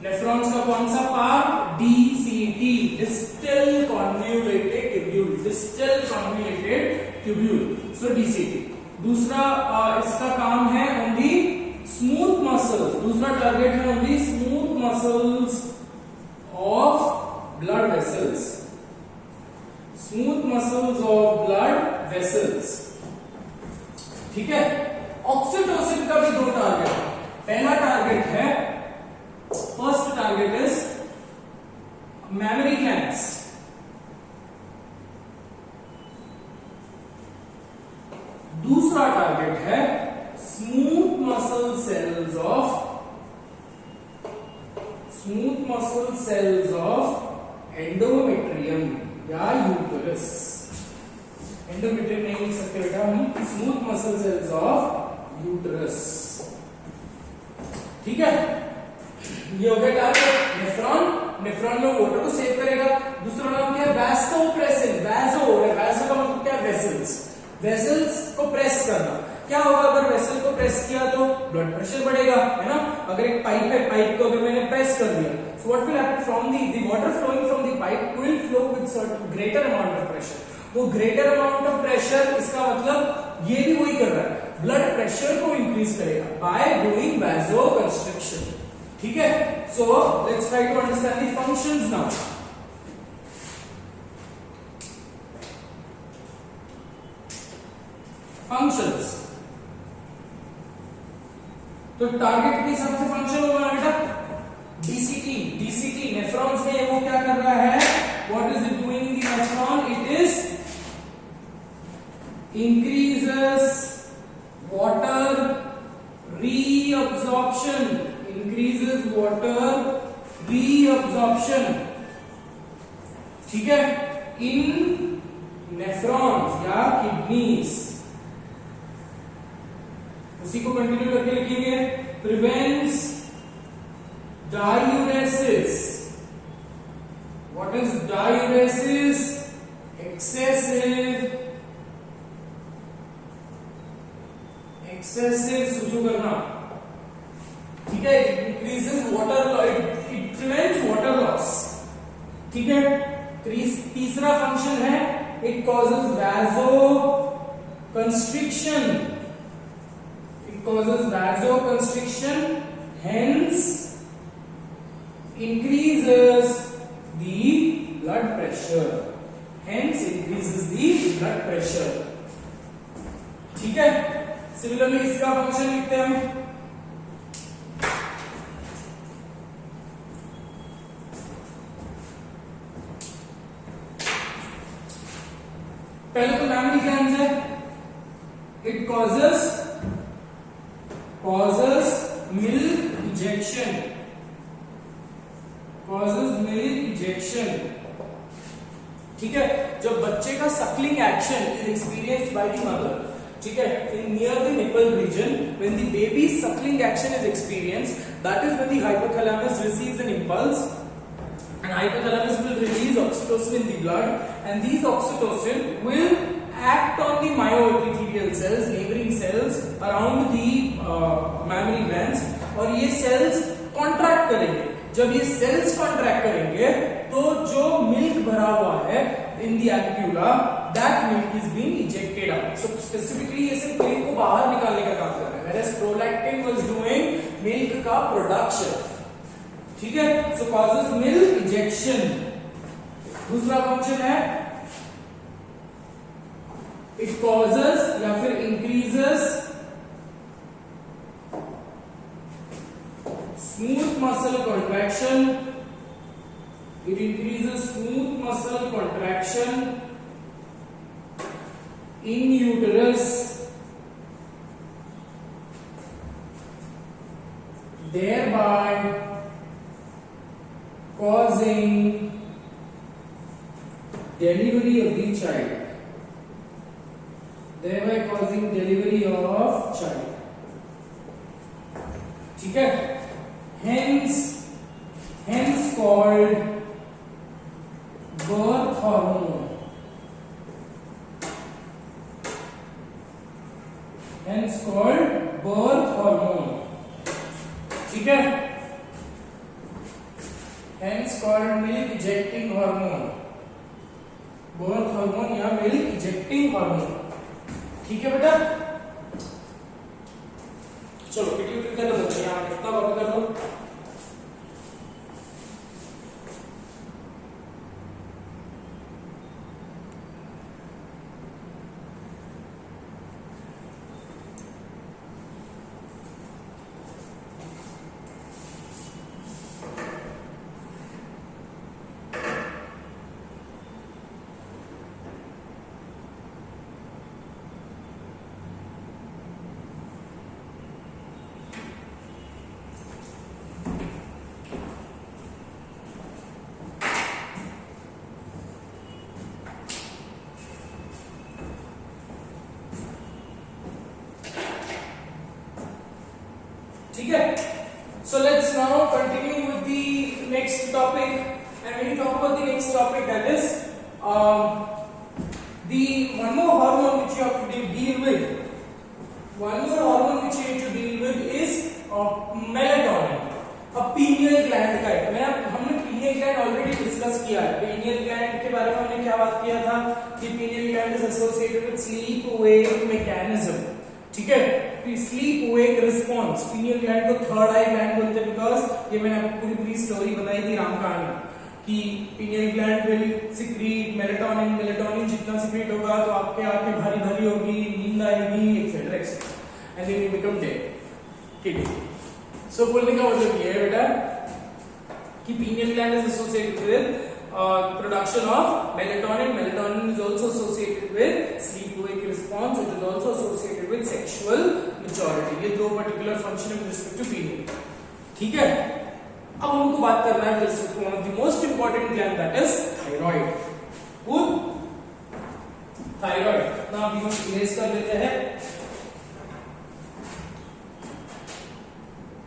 नेफ्रॉन्स का कौन सा part? DCT, distal convoluted tubule. So DCT. दूसरा इसका काम है ऑन दी स्मूथ मसल्स. दूसरा टारगेट है on the smooth muscles of blood vessels. ठीक है. ऑक्सीटोसिन का भी दो टारगेट है. पहला टारगेट है, first target is mammary glands. दूसरा टारगेट है smooth muscle cells of endometrium या यूटरस. एंडोमेट्रियम नहीं लिख सकते बेटा हम, smooth muscle cells of uterus. ठीक है, ये हो गया टारगेट. नेफ्रॉन में वाटर को सेव करेगा. दूसरा नाम क्या है? वैसोप्रेसिन. वैसो का मतलब क्या है? वेसल्स को प्रेस करना. क्या होगा अगर वेसल को प्रेस किया तो ब्लड प्रेशर बढ़ेगा, है ना। अगर एक पाइप है, पाइप को अगर मैंने प्रेस कर दिया, so what will happen, from the water flowing from the pipe will flow with certain greater amount of pressure. वो ग्रेटर अमाउंट ऑफ प्रेशर, इसका मतलब ये भी वही कर रहा है, ब्लड प्रेशर को इंक्रीज करेगा बाय डूइंग वैसोकंस्ट्रिक्शन। ठीक है, so let's try to understand the functions now. Functions, तो टारगेट के हिसाब से फंक्शन होगा बेटा डीसीटी। डीसीटी नेफ्रॉन्स में वो क्या कर रहा है, what is it doing in the nephron, it is increases water reabsorption, increases water reabsorption, ठीक है, in nephrons या kidneys। उसी को कंटिन्यू करके लिखेंगे, prevents diuresis। what is diuresis, excessive सुसु करना, ठीक है, increases water, it prevents water loss, ठीक है। तीसरा फंक्शन है, it causes vasoconstriction, hence increases the blood pressure, ठीक है। सिमिलरली इसका फंक्शन लिखते हैं हम, पहले तो मैमरी ग्लैंड्स है, इट causes milk ejection, ठीक है। जब बच्चे का suckling action is experienced by the mother, ठीक है, in near the nipple region, when the baby's suckling action is experienced, that is when the hypothalamus receives an impulse, and hypothalamus will release oxytocin in the blood, and these oxytocin will act on the myoepithelial cells, neighboring cells around the mammary glands, और ये cells contract करेंगे। जब ये cells contract करेंगे तो जो milk भरा हुआ है in the ampulla, that milk is being ejected out. So specifically ये सिर्फ milk को बाहर निकालने का काम कर रहा है, whereas prolactin was doing milk का production, ठीक है। So causes milk ejection। दूसरा फंक्शन है, it causes या फिर increases smooth muscle contraction, it increases smooth muscle contraction in uterus, thereby causing delivery of the child, ठीक है। hence called birth hormone, ठीक है। hence called milk ejecting hormone, birth hormone या milk ejecting hormone, ठीक है बेटा। चलो PT कर दो बच्चे, यहाँ कितना कॉपी कर दो। ठीक है। So let's now continue with the next topic, and when you talk about the next topic, that is the one more hormone which you have to deal with one more hormone which you need to deal with is melatonin. अब pineal gland का है, हमने pineal gland already discuss किया है. Pineal gland के बारे में हमने क्या बात किया था कि pineal gland is associated with sleep wake mechanism. ठीक है, sleep wake response. Pineal gland को third eye gland बोलते हैं because ये मैंने आपको पूरी स्टोरी बताई थी रामकांड में कि pineal gland will secrete melatonin. Melatonin जितना secrete होगा तो आपके आंखें भारी भारी होगी, नींद आएगी, etc. etc. and then you become dead. ठीक है, so बोलने का मतलब ये है बेटा कि pineal gland is associated with production of melatonin. Melatonin is also associated with sleep wake response. It is also associated with sexual maturity. ये दो particular function है with respect to pineal. ठीक है, अब हमको बात करना है with respect to one of the most important gland, that is thyroid. Cool? Thyroid. now अभी हम erase कर लेते हैं.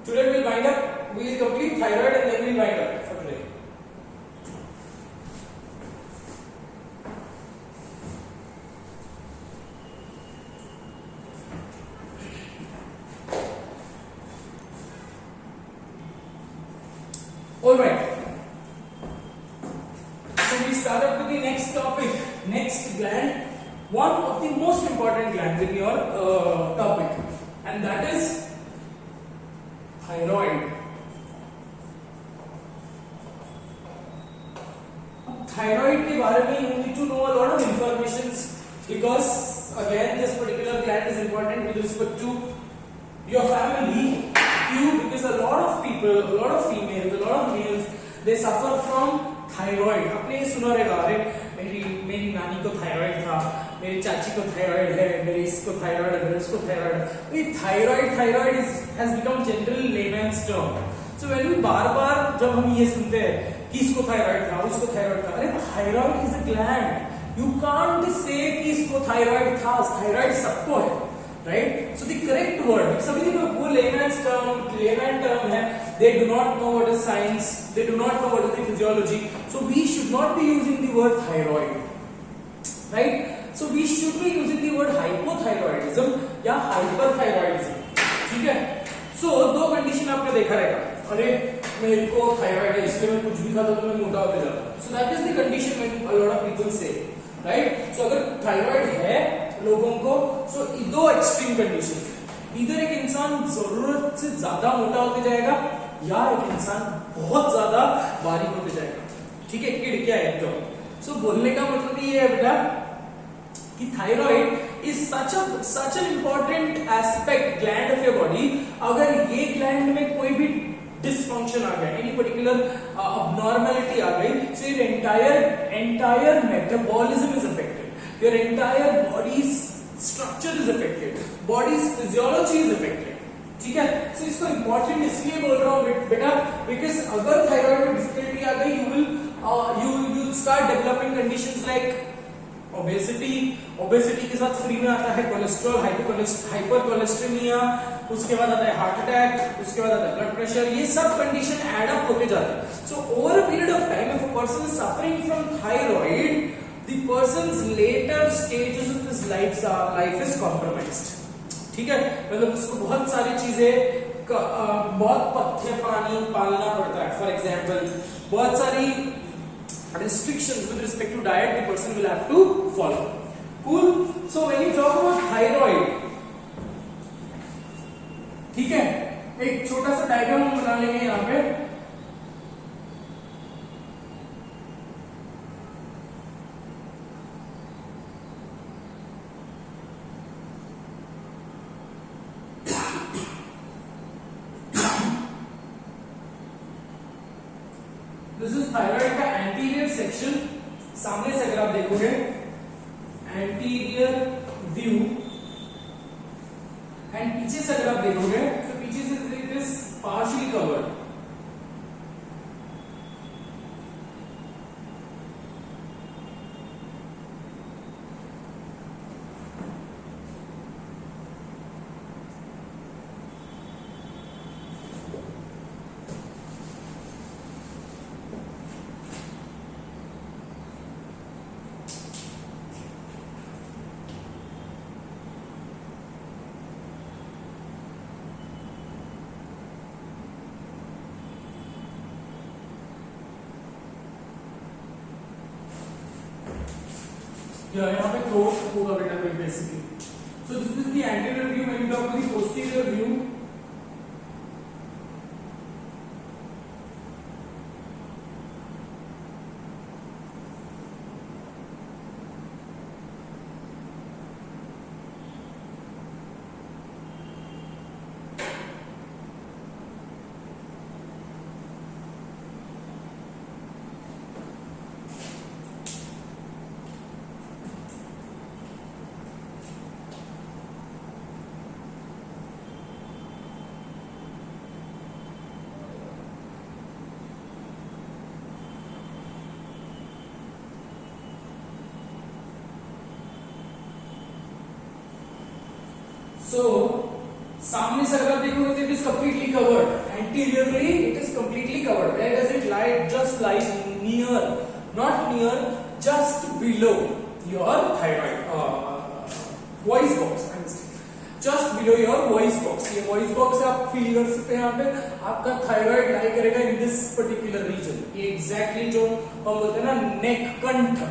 Today we'll wind up, we'll complete thyroid and then we'll wind up for today. Alright. So we start up with the next topic, next gland, one of the most important glands in your topic, and that is thyroid. Thyroid के बारे में you need to know a lot of informations because again this particular gland is important with respect to your family. Because a lot of people, a lot of females, a lot of males, they suffer from thyroid. आपने ये सुना रहेगा, अरे मेरी नानी को thyroid था, मेरी चाची को थायराइड है, मेरे इसको थायराइड है, मेरे इसको थायराइड है. ये thyroid has become general layman's term. So when we बार-बार जब हम ये सुनते हैं कि इसको थायराइड था, उसको थायराइड था, अरे thyroid is a gland. You can't say कि इसको थायराइड था, थायराइड सबको है, right? So the correct word, सभी लोग वो layman's term है. They do not know what is science. They do not know what is the physiology. So we should not be using the word thyroid, right? So we should be using the word hypothyroidism या hyperthyroidism. ठीक है? So दो condition आपने देखा रहेगा. अरे मेरे को थायराइड है इसलिए मैं कुछ भी खाता तो मैं मोटा होते जाता. So that is the condition when a lot of people say, right? So अगर थायराइड है लोगों को, so दो एक्सट्रीम कंडीशन, इधर एक इंसान जरूरत से ज्यादा मोटा होते जाएगा या एक इंसान बहुत ज्यादा बारीक होते जाएगा. ठीक है, किड क्या है एकदम. सो बोलने का मतलब ये है बेटा कि thyroid is such an important aspect gland of your body. अगर ये ग्लैंड में कोई भी डिसफंक्शन आ गया, एनी पर्टिकुलर abnormality आ गई, so your entire metabolism is affected, your entire body's structure is affected, body's physiology is affected. ठीक है, so इसको important इसलिए बोल रहा हूँ बेटा because अगर थायराइड में डिफिकल्टी आ गई, you will start developing conditions like obesity के साथ फ्री में आता है कोलेस्ट्रॉल, हाइपरकोलेस्टेमिया, उसके बाद आता है हार्ट अटैक, उसके बाद आता है ब्लड प्रेशर. ये सब कंडीशन एड अप होते जाते हैं. So over a period of time if a person is suffering from thyroid, the persons later stages of his life is compromised. ठीक है, मतलब उसको बहुत सारी चीजें, बहुत पथ्य पालना पड़ता है. फॉर एग्जाम्पल बहुत सारी restrictions with respect to diet the person will have to follow. Cool? So when you talk about thyroid, ठीक है, एक छोटा सा डायग्राम हम बना लेंगे यहाँ पे. This is thyroid का anterior section. सामने से अगर आप देखोगे anterior view and पीछे से अगर आप देखोगे तो पीछे से it is partially covered. यहाँ पे थ्रोट होगा बेटा basically. So this is the anterior view. When you talk about the posterior view, so सामने से अगर देखोगे तो it is completely covered. Anteriorly it is completely covered. Where does it lie? It just lies near, not near, just below your thyroid voice box. Just below your voice box. ये voice box आप feel कर सकते हैं यहाँ पे. आपका thyroid lie करेगा in this particular region. ये exactly जो हम बोलते हैं ना neck कंठ,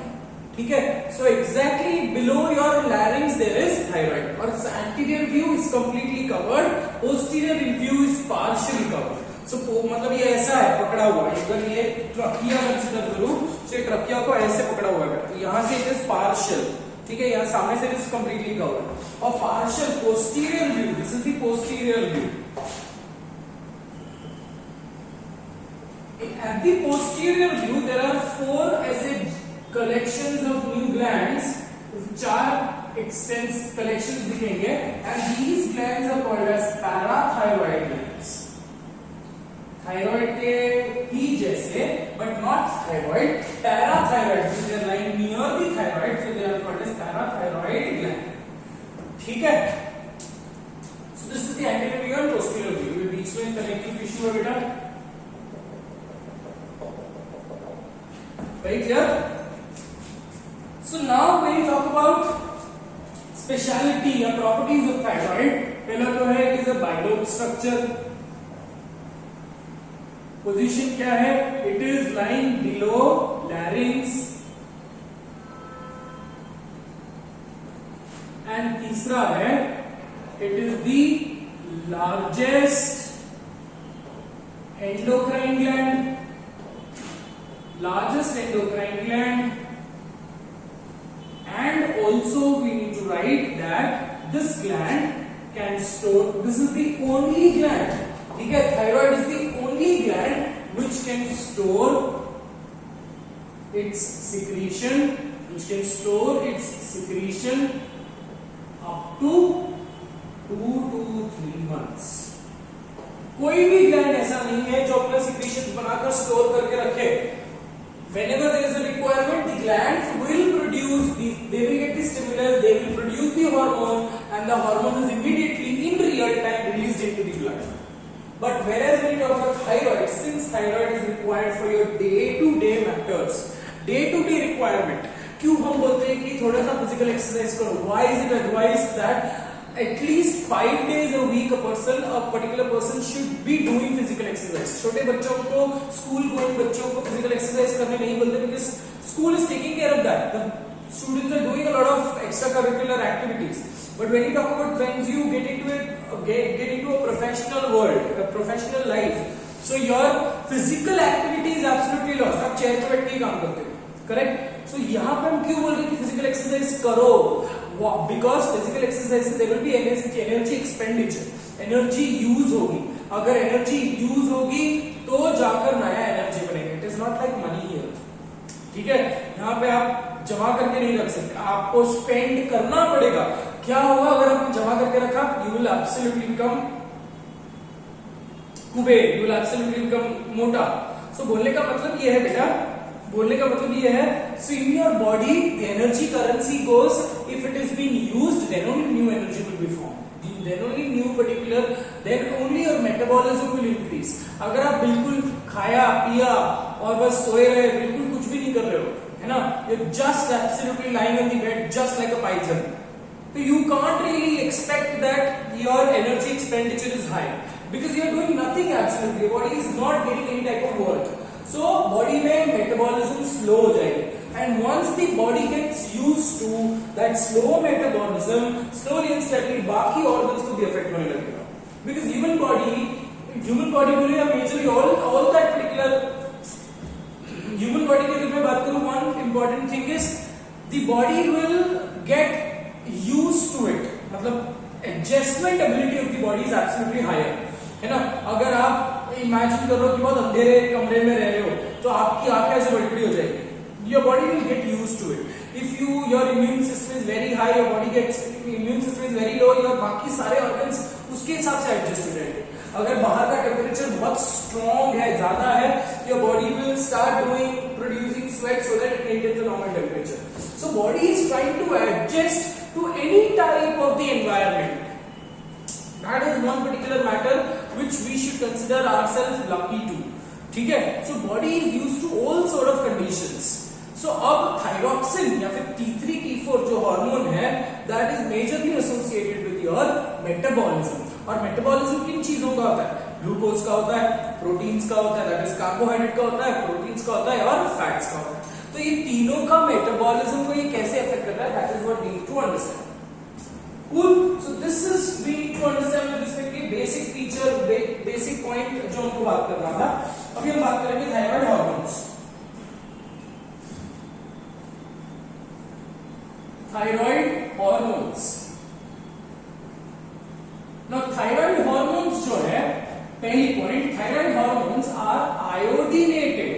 ठीक है. So exactly below your larynx there is thyroid. और anterior view is completely covered, posterior view is partially covered. So मतलब ये ऐसा है पकड़ा हुआ है. अगर ये ट्रकिया कंसीडर करूं तो ये ट्रकिया को ऐसे पकड़ा हुआ है. तो यहाँ से it is partial, ठीक है. यहाँ सामने से it is completely covered. और partial posterior view, this is the posterior view. At the posterior view there are four ऐसे collections of new glands. चार extensive collections दिखेंगे and these glands are called as parathyroid glands. Thyroid के ही जैसे but not thyroid, parathyroid. They are lying near the thyroid, so they are called as parathyroid gland. ठीक है. So this is the anterior view and posterior view. ये बीच में connective tissue है बेटा. Very clear? So now when you talk about speciality or properties of thyroid, पहला तो है it is a bilobe structure. Position क्या है? It is lying below larynx. And तीसरा है it is the largest endocrine gland. Largest endocrine gland. And also we need to write that this gland can store, this is the only gland, ठीक है. Thyroid is the only gland which can store its secretion, up to 2 to 3 months. कोई भी gland ऐसा नहीं है जो अपना secretion बनाकर store करके रखे. Whenever there is a requirement, the glands will produce these, they will get the stimulus, they will produce the hormone, and the hormone is immediately in real time released into the blood. But whereas when you talk about thyroid, since thyroid is required for your day-to-day matters, day-to-day requirement, क्यों हम बोलते हैं कि थोड़ा सा physical exercise करो? Why is it advised that at least 5 days a week a particular person should be doing physical exercise? छोटे बच्चों को, school going बच्चों को physical exercise करने नहीं बोलते because school is taking care of that. The students are doing a lot of extracurricular activities. But when you talk about when you get into a professional world, a professional life, so your physical activity is absolutely lost. आप chair पे बैठ के ही काम करते हो, correct? So यहाँ पे हम क्यों बोल रहे हैं कि physical exercise करो? Because physical exercise there will be energy expenditure, energy use होगी. अगर energy use होगी तो जाकर नया energy बनेगा. It is not like money here. ठीक है. यहाँ पे आप जमा करके नहीं रख सकते, आपको spend करना पड़ेगा. क्या होगा अगर आपने जमा करके रखा? You will absolutely become Kuber, you will absolutely become मोटा. So बोलने का मतलब ये है बेटा, बोलने का मतलब ये है, so in your body the energy currency goes, if it is being used then only new energy will be formed, then only new particular, then only your metabolism will increase. अगर आप बिल्कुल खाया पिया और बस सोए रहे, बिल्कुल कुछ भी नहीं कर रहे हो, है ना, you're just absolutely lying on the bed just like a python, so you can't really expect that your energy expenditure is high because you are doing nothing absolutely. Your body is not getting any type of work. So body में metabolism slow हो जाएगी and once the body gets used to that slow metabolism, slowly and steadily बाकी organs को भी affect होने लगेगा, because human body बोले या majorly all that particular human body के में बात करूँ, one important thing is the body will get used to it, मतलब adjustment ability of the body is absolutely higher, है ना. अगर आप इमेजिन करो कि बहुत अंधेरे कमरे में रह रहे हो तो आपकी आंखें ऐसे बड़ी बड़ी हो जाएगी. Your body will get used to it. If your immune system is very high, your body gets immune system is very low, your बाकी सारे organs उसके हिसाब से adjust हो जाएंगे. अगर बाहर का टेम्परेचर बहुत स्ट्रॉन्ग है, ज्यादा है, your body will start producing sweat so that it maintains the normal temperature. So body is trying to adjust to any type of the environment. That is one particular matter which we should consider ourselves lucky to. ठीक है? So body is used to all sort of conditions. So अब thyroxine या फिर T3 T4 जो hormone है, that is majorly associated with your metabolism. और metabolism किन चीजों का होता है? ग्लूकोज का होता है, प्रोटीन्स का होता है, दैट इज कार्बोहाइड्रेट का होता है, प्रोटीन्स का होता है और फैट्स का होता है. तो ये तीनों का मेटाबॉलिज्म को ये कैसे अफेक्ट करता है, that is what we need to understand. Cool. So this is we need to understand with respect to basic feature, basic point जो हमको बात करना था. अभी हम बात करेंगे thyroid hormones. Thyroid hormones. Now thyroid hormones जो है, पहली point, thyroid hormones are iodinated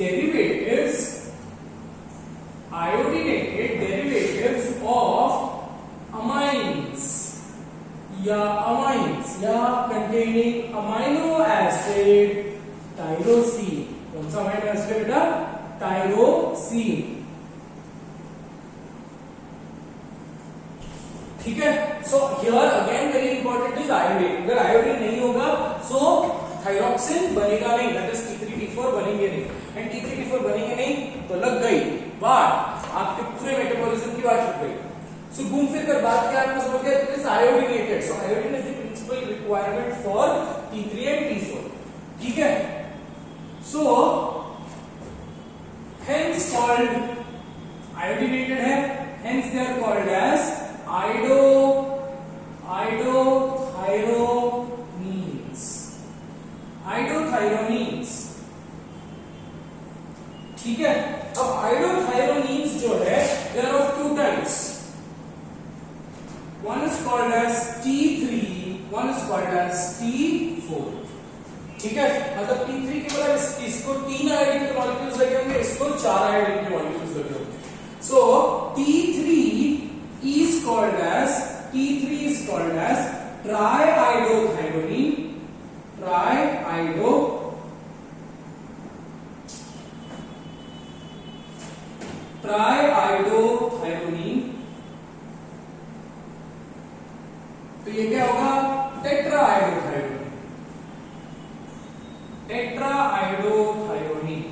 derivatives of amines या containing amino acid tyrosine. कौन सा amino acid है बेटा? Tyrosine. ठीक है. So here again very important is iodine. अगर आयोडीन नहीं होगा सो थायरॉक्सिन बनेगा नहीं, दैट इज T3 T4 बनेंगे नहीं, एंड T3 T4 बनेंगे नहीं तो लग गई बात, आपके पूरे मेटाबॉलिज्म की बात छूट गई. सो घूम फिर कर बात क्या आपको समझ गया, it is iodinated. So iodine is the principal requirement for T3 and T4. ठीक है. सो हेंस कॉल्ड आयोडीनेटेड है, hence they are called as iodothyronines. ठीक है. अब आयोडोथायरोनीन्स जो है they are of two types. One is called as T3, one is called as T4. ठीक है. मतलब T3 के मतलब इसको 3 आयोडीन के मॉलिक्यूल्स लगे होंगे, इसको 4 आयोडीन के मॉलिक्यूल्स लगे होंगे. सो T3 is called as triiodothyronine. तो ये क्या होगा? टेट्राआयोडोथायरोनीन.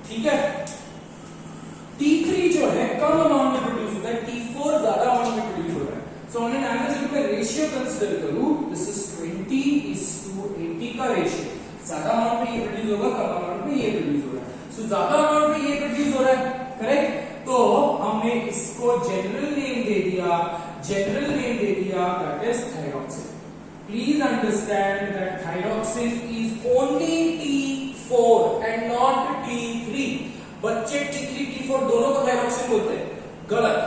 ठीक है. T3 जो है कम अमाउंट में प्रोड्यूस होता है, T4 ज्यादा अमाउंट में प्रोड्यूस होता है. सो ऑन एन एवरेज अगर मैं रेशियो कंसीडर करूं, दिस इज 20:80 का रेशियो. ज्यादा अमाउंट में ये प्रोड्यूस होगा, कम अमाउंट में ये प्रोड्यूस हो रहा है. सो ज्यादा अमाउंट में ये प्रोड्यूस हो रहा है, करेक्ट. तो हमने इसको जनरल नेम दे दिया, that is thyroxine. Please understand that thyroxine is only T4 and not T3. बच्चे T3 T4 दोनों को थायरॉक्सिन बोलते हैं, गलत.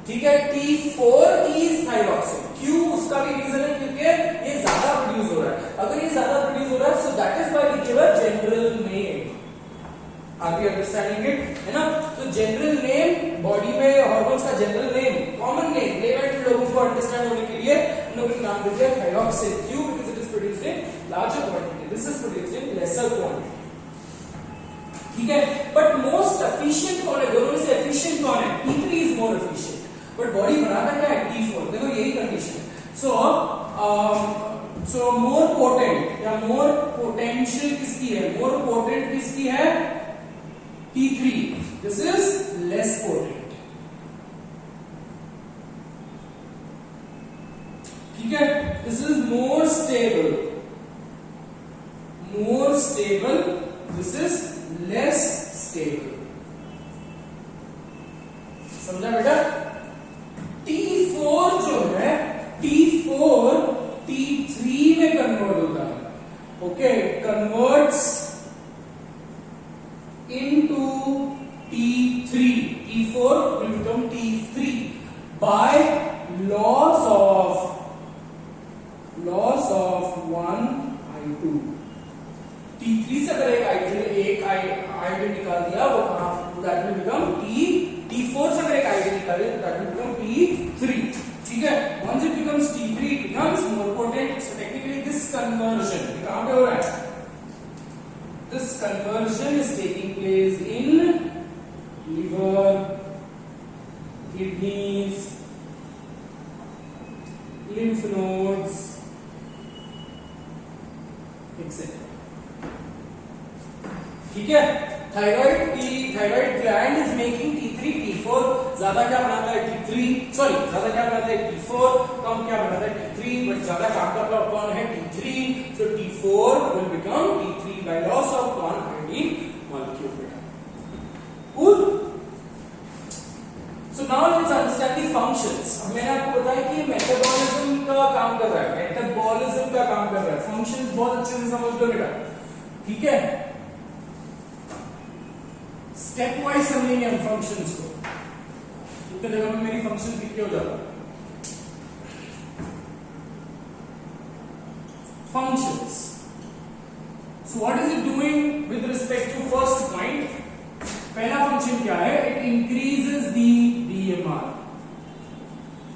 ठीक है. T4 is thyroxine. क्यों? उसका भी रीजन है क्योंकि ये ज्यादा प्रोड्यूस हो रहा है. अगर ये ज्यादा प्रोड्यूस हो रहा है so that is why we give a general name. Are you understanding it? है ना. तो जनरल नेम, बॉडी में हार्मोन्स का general name, common name, level लोगों को अंडरस्टैंड होने के लिए लोगों नाम दे दिया थायरॉक्सिन. क्यों? Because it is produced in larger quantity, this is produced in laser quantity. ठीक है. बट मोस्ट एफिशिएंट कौन है? दोनों में से एफिशिएंट कौन है? T3 is more efficient, but body बनाता क्या है? T4. देखो यही कंडीशन है. सो मोर पोटेंट या मोर पोटेंशियल किसकी है? मोर पोटेंट किसकी है? T3. This is less potent. ठीक है. This is more stable. More stable. This is less stable. समझा बेटा? T4 जो है, T4 T3 में कन्वर्ट होता है. Okay, converts into T3. T4 will become T3 by loss of 1I2. T3 से अगर एक आइडियल निकाल दिया वो that will become T4 से अगर एक आइडियल निकाले that will become T3. ठीक है, once it becomes T3 it becomes more potent. So technically this conversion कहाँ पे हो रहा है? This conversion is taking place in liver, kidneys, lymph nodes, etc. ठीक है, thyroid gland is making T3 T4. ज्यादा क्या बनाता है T3, सॉरी ज्यादा क्या बनाता है T4, कम क्या बनाता है T3, बट ज्यादा काम करता है कौन है T3. So T4 will become T3 by loss of one iodine molecule. Cool. So now let's understand the functions. अब मैंने आपको बताया कि मेटाबॉलिज्म का काम कर रहा है, मेटाबॉलिज्म का काम कर रहा है. फंक्शंस बहुत अच्छे से समझ लो बेटा. ठीक है, स्टेप वाइज समझेंगे हम फंक्शंस को. इतने जगह में मेरी फंक्शन लिख के हो जाता. Functions. So what is it doing with respect to first point? पहला फंक्शन क्या है? It increases the BMR.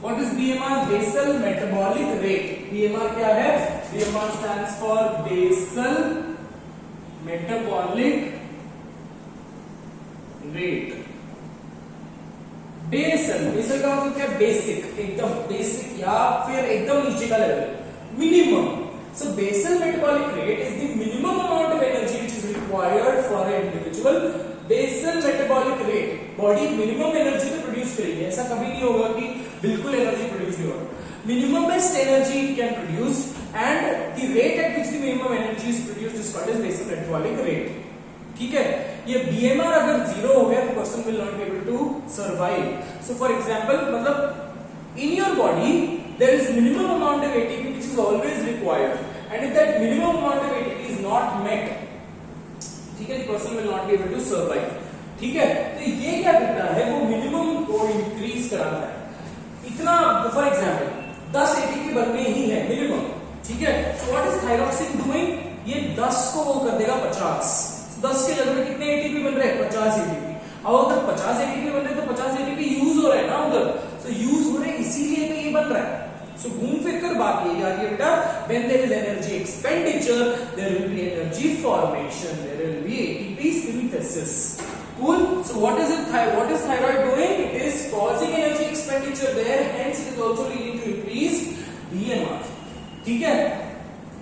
What is BMR? Basal metabolic rate. BMR क्या है? BMR stands for basal metabolic rate. Basal का मतलब क्या? बेसिक, एकदम basic या फिर एकदम नीचे का level, minimum. So basal metabolic rate is the minimum amount of energy which is required for an individual. Basal metabolic rate, body minimum energy तो प्रोड्यूस करेगी. ऐसा कभी नहीं होगा कि बिल्कुल एनर्जी प्रोड्यूस नहीं होगा. Minimum best energy can produce and the rate at which the minimum energy is produced is called as basal metabolic rate. ठीक है, ये BMR अगर जीरो हो गया तो person will not be able to survive. So for example, मतलब in your body there is minimum amount of ATP which is always required, and if that minimum amount of ATP is not met, ठीक है, the person will not be able to survive. ठीक है, तो ये क्या करता है? वो मिनिमम को इंक्रीज कराता है. इतना, फॉर एग्जांपल 10 ATP बनने ही है मिनिमम. ठीक है, so what is thyroxine doing? ये 10 को वो कर देगा 50. 10 के जगह कितने ATP बन रहे हैं? 50 ATP. अब अगर 50 ATP बन रहे हैं तो 50 ATP यूज हो रहे हैं ना उधर. सो यूज हो रहे हैं इसीलिए तो ये बन रहा है. सो घूम फिर कर बात ये आ रही है बेटा, when there is energy expenditure there will be energy formation, there will be ATP synthesis. Cool. So what is thyroid doing? It is causing energy expenditure there, hence it is also leading to increased BMR. ठीक है,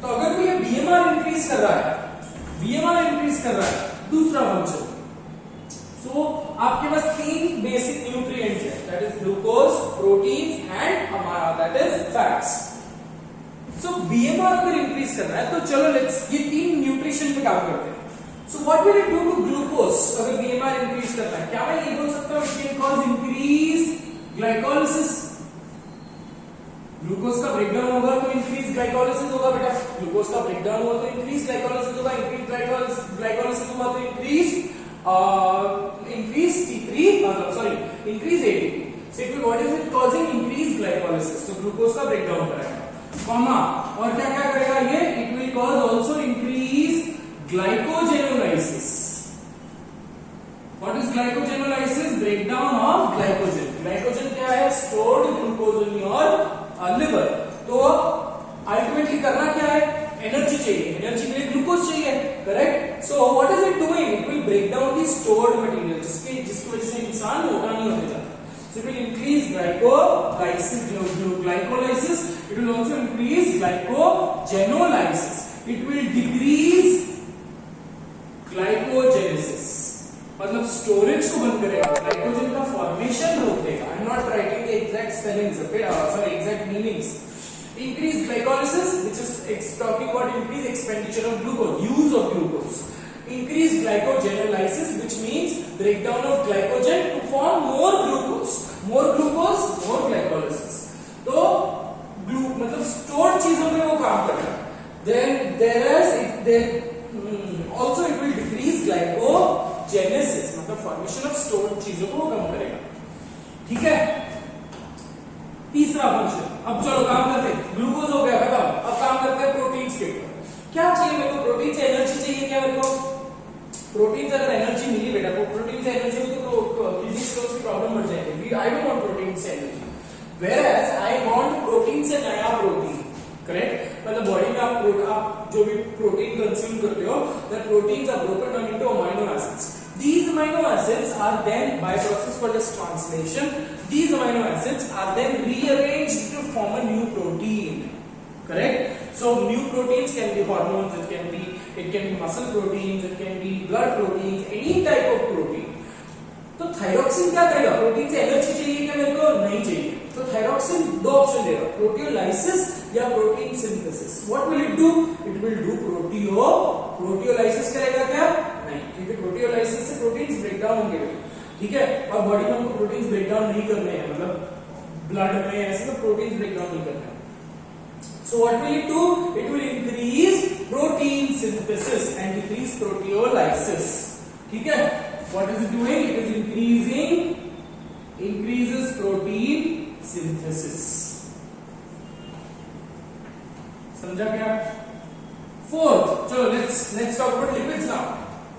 तो अगर वो ये BMR increase कर रहा है, दूसरा फंक्शन. सो आपके पास 3 बेसिक न्यूट्रिएंट्स है, that is glucose, proteins and हमारा that is fats. So BMR अगर इंक्रीज कर रहा है तो चलो लेट्स ये 3 न्यूट्रिशन पे काम करते हैं. So what will it do to glucose अगर BMR इंक्रीज करता है? क्या मैं ये बोल सकता हूं it can cause increase glycolysis? Glucose का ब्रेकडाउन होगा तो इंक्रीज ग्लाइकोलाइसिस होगा बेटा. ग्लूकोज का ब्रेकडाउन हुआ तो इंक्रीज ग्लाइकोलाइसिस होगा, इंक्रीज ग्लाइकोलाइसिस हुआ तो increase increase ATP. So what is it causing? Increase glycolysis. So glucose का breakdown करेगा, कॉमा, और क्या क्या करेगा ये? It will cause also increase glycogenolysis. What is glycogenolysis? Breakdown of glycogen. Glycogen क्या है? Stored glucose in your liver. तो अल्टीमेटली करना क्या है? एनर्जी चाहिए, एनर्जी के लिए ग्लूकोज चाहिए. Correct. So what is it doing? It will break down the stored material, जिसकी वजह से इंसान मोटा नहीं होने जाता. So it will increase glycolysis. It will also increase glycogenolysis. It will decrease glycogenesis, मतलब स्टोरेज को बंद करेगा, ग्लाइकोजन का फॉर्मेशन रोक देगा. I am not writing the exact spellings, sorry exact meanings. Increase glycolysis, which is it's talking about increased expenditure of glucose, use of glucose. Increased glycogenolysis, which means breakdown of glycogen to form more glucose, more glycolysis. तो मतलब stored चीजों में वो काम करता है. Then also it will decrease glycogenesis, मतलब formation of stored चीजों को वो कम करेगा. ठीक है. तीसरा फंक्शन. अब चलो काम करते हैं. ग्लूकोज हो गया खत्म. अब काम करते हैं प्रोटीन्स के ऊपर. क्या चाहिए मेरे को? प्रोटीन से एनर्जी चाहिए क्या मेरे को? प्रोटीन से अगर एनर्जी मिली बेटा, तो प्रोटीन से एनर्जी हो तो किडनी स्टोन्स की प्रॉब्लम बढ़ जाएगी. आई डोंट वांट प्रोटीन से energy, whereas I want protein से नया प्रोटीन. करेक्ट. मतलब बॉडी में आप जो भी प्रोटीन कंज्यूम करते हो, that proteins are broken down into amino acids. These amino acids are then, by a process called as translation, these amino acids are then rearranged to form a new protein. Correct. So new proteins can be hormones, it can be muscle proteins, it can be blood proteins, any type of protein. तो thyroxine क्या करेगा? Protein से energy चाहिए क्या मेरे को? नहीं चाहिए. तो थायरोक्सिन दो ऑप्शन देगा, प्रोटियोलाइसिस या protein synthesis. What will it do? It will do proteolysis करेगा क्या? नहीं, क्योंकि प्रोटियोलाइसिस से प्रोटीन्स ब्रेक डाउन होंगे. ठीक है. और बॉडी में हमको प्रोटीन्स ब्रेक डाउन नहीं करने हैं, मतलब ब्लड में ऐसे तो प्रोटीन्स ब्रेक डाउन नहीं करने हैं. So what will it do? It will increase protein synthesis and decrease proteolysis. ठीक है. What is it doing? It is increases protein synthesis. समझा क्या? Fourth, चलो let's talk about lipids now.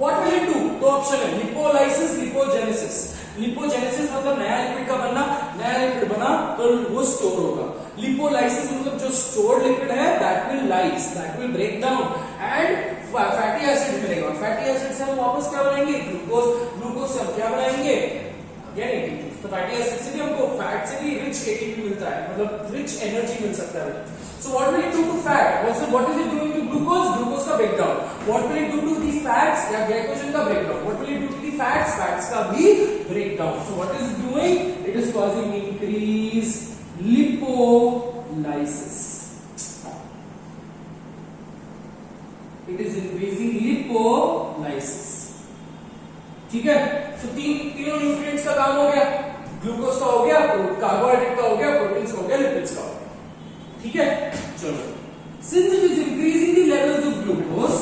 What will it do? दो option है, lipolysis, lipogenesis. Lipogenesis मतलब नया lipid का बनना, नया लिपिड बना तो वो स्टोर होगा. लिपोलाइसिस मतलब जो स्टोर्ड लिपिड है that will lyse, that will break down and fatty acid मिलेगा. फैटी एसिड से हम वापस क्या बनाएंगे? ग्लूकोज से हम क्या बनाएंगे? Again ATP. तो फैटी एसिड से भी हमको फैट से भी रिच एटीपी मिलता है, मतलब रिच एनर्जी मिल सकता है. So what will it do to fat? Also, what is it doing to glucose? Glucose का breakdown. What will it do to the fats? या glycogen का breakdown. What will it do to the fats? Fats का भी breakdown. So what is it doing? It is causing increased lipolysis. It is increasing lipolysis. ठीक है. तो तीनों nutrients का काम हो गया. ग्लूकोज का हो गया, कार्बोहाइड्रेट का हो गया, प्रोटीन्स का हो गया, लिपिड्स का हो गया. ठीक है. चलो. Since it is increasing the levels of glucose,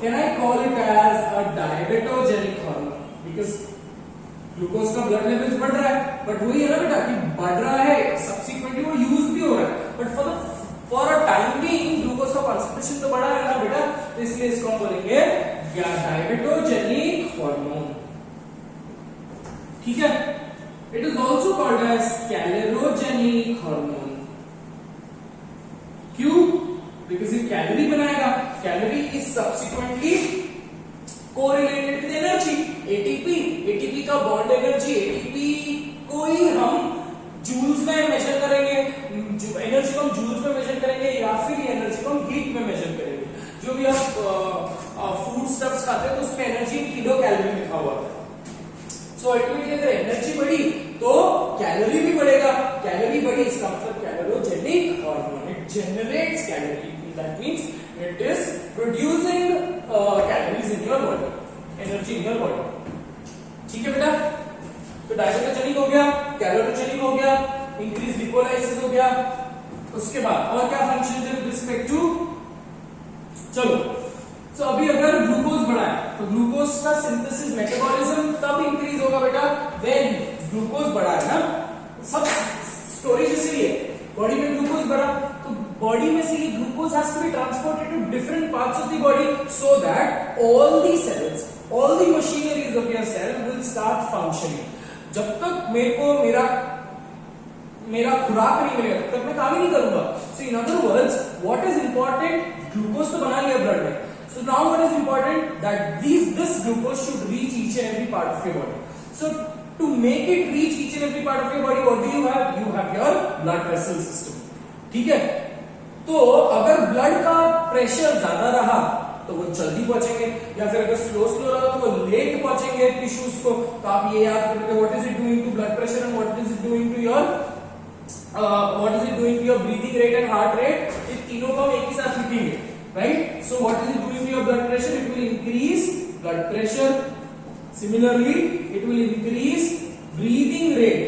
can I call it as a diabetogenic hormone? Because glucose का ब्लड लेवल्स बढ़ रहा है, बट वही है ना बेटा कि बढ़ रहा है, सब्सिक्वेंटली वो यूज भी हो रहा है, but for a time being glucose का कंसंट्रेशन तो बढ़ा है ना बेटा, तो इसलिए इसको हम बोलेंगे डायबेटोजेनिक हार्मोन. ठीक है. It is also called as calorigenic hormone. क्यों? बिकॉज ये कैलोरी बनाएगा. Calorie is subsequently correlated with energy. ATP का बॉन्ड एनर्जी, एटीपी को ही हम जूल्स में मेजर करेंगे, एनर्जी को हम जूल्स में मेजर करेंगे या फिर एनर्जी को हम हीट में मेजर करेंगे. जो भी आप फूड स्टफ्स खाते हैं तो उसमें एनर्जी किलो कैलोरी लिखा हुआ है. सो अल्टीमेटली अगर एनर्जी बढ़ी तो कैलोरी भी बढ़ेगा. कैलोरी बढ़ी इसका मतलब calorigenic hormone. It generates calorie. That means it is producing calories in your body, energy in your body. ठीक है बेटा. तो डायबेटोजेनिक हो गया, कैलोरोजेनिक हो गया, इंक्रीज लिपोलाइसिस हो गया. उसके बाद और क्या फंक्शन है विद रिस्पेक्ट टू? चलो. सो अभी अगर ग्लूकोज बढ़ा है तो ग्लूकोज का सिंथेसिस, मेटाबॉलिज्म तब इंक्रीज होगा बेटा व्हेन ग्लूकोज बढ़ा है ना. सब स्टोरेज इसलिए बॉडी में ग्लूकोज बढ़ा तो बॉडी में से glucose has to be transported to different parts of the body so that all the cells, all the machineries of your cell will start functioning. जब तक मेरे को मेरा खुराक नहीं मिलेगा तब तक मैं काम ही नहीं करूंगा. So in other words, what is important? Glucose तो बना लिया ब्लड में. So now what is important? That this glucose should reach each and every part of your body. So to make it reach each and every part of your body, what do you have? You have your blood vessel system. ठीक है. तो अगर blood का pressure ज्यादा रहा तो वो जल्दी पहुंचेंगे, या फिर अगर स्लो रहा तो वो लेट पहुंचेंगे टिश्यूज को. तो आप ये याद करोगे what is it doing to blood pressure and what is it doing to your what is it doing to your breathing rate and heart rate? ये तीनों को हम एक ही साथ लिखेंगे, right? So what is it doing to your blood pressure? It will increase blood pressure. Similarly, it will increase breathing rate.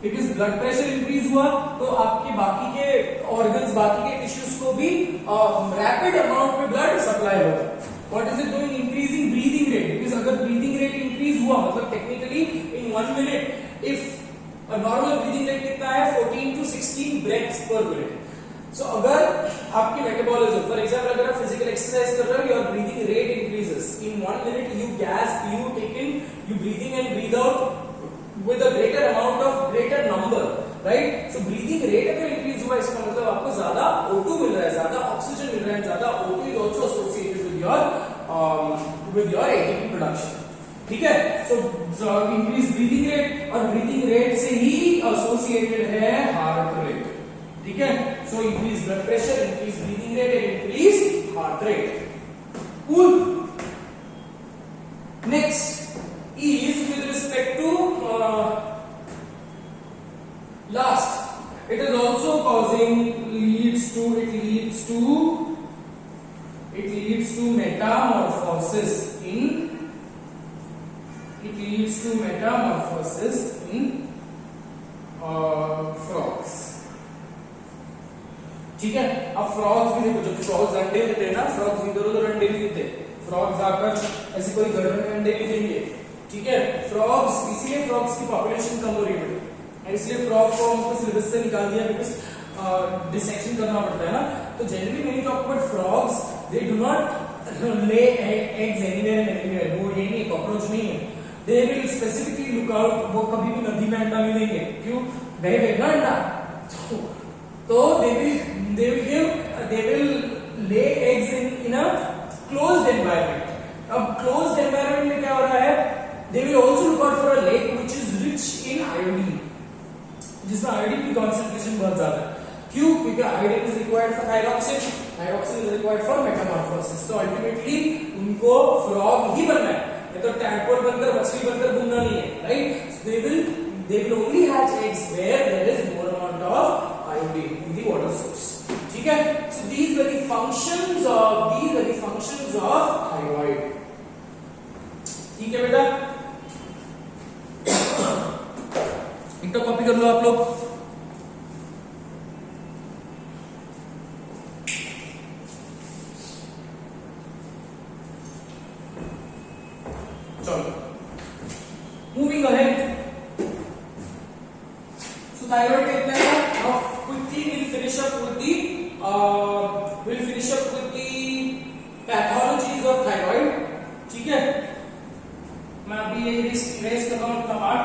It is blood pressure increase हुआ तो आपके बाकी के organs, बाकी के tissues को भी rapid amount में blood supply होगा. What is it doing? Increasing breathing rate. Because अगर breathing rate increase हुआ मतलब technically in 1 minute, if a normal breathing rate कितना है 14 to 16 breaths per minute. So अगर आपकी metabolism, for example अगर आप physical exercise कर रहे हो, your breathing rate increases. In 1 minute you gasp, you take in, you breathing and breathe out with a greater amount of greater number, right? So breathing rate अगर increase हुआ इसका मतलब आपको ज्यादा O2 मिल रहा है, ज्यादा oxygen मिल रहा है, ज्यादा O2 is also associated with your ATP production. ठीक है? So increase breathing rate और breathing rate से ही associated है heart rate. ठीक है? So increase blood pressure, increase breathing rate and increase heart rate. Cool. Next is with respect to last. It is also causing leads to metamorphosis in frogs. ठीक है? अब frogs भी देखो, जब frogs अंडे देते हैं ना, फ्रॉग्स इधर उधर अंडे नहीं देते, फ्रॉग्स आकर ऐसे कोई घर में अंडे नहीं देंगे. ठीक है? फ्रॉग्स, इसीलिए फ्रॉग्स की पॉपुलेशन कम हो रही है बेटा, इसलिए फ्रॉग को हमको सिलेबस से निकाल दिया बिकॉज डिसेक्शन करना पड़ता है ना. तो generally when you talk about frogs, they do not lay eggs anywhere and everywhere. वो ये नहीं, कॉकरोच नहीं है. They will specifically look out, वो कभी भी नदी में अंडा नहीं देंगे. क्यों? बहेगा अंडा तो they will lay eggs in a closed environment. अब closed environment में क्या हो रहा है? They will also look out for a lake which is rich in iodine, जिसमें iodine की concentration बहुत ज्यादा है. क्यों? क्योंकि iodine is required for thyroxine, thyroxine is required for metamorphosis. So ultimately उनको frog ही बनना है, नहीं तो tadpole बनकर मछली बनकर घूमना नहीं है, right? So they will only hatch eggs where there is more amount of iodine in the water source. ठीक है? So these were the functions of thyroid. ठीक है बेटा? एक तो कॉपी कर लो आप लोग. चलो मूविंग अहेड. So thyroid कितना है? Now quickly we'll finish up with the pathologies of thyroid. ठीक है? मैं अभी ये erase कर रहा हूँ इसका part.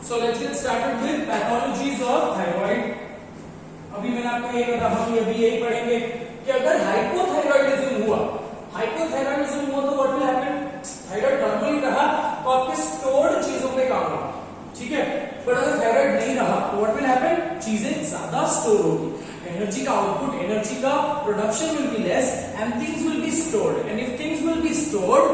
So let's get started with pathologies of thyroid. अभी मैंने आपको ये कहा कि अभी यही पढ़ेंगे कि अगर हाइपोथायरॉयडिज्म हुआ तो what will happen? Thyroid normally रहा तो आपके स्टोर्ड चीजों पे काम होगा. ठीक है? पर अगर थायराइड नहीं रहा तो व्हाट विल हैपन? चीजें ज्यादा स्टोर होगी, एनर्जी का आउटपुट, एनर्जी का production will be less and things will be stored. And if things will be stored,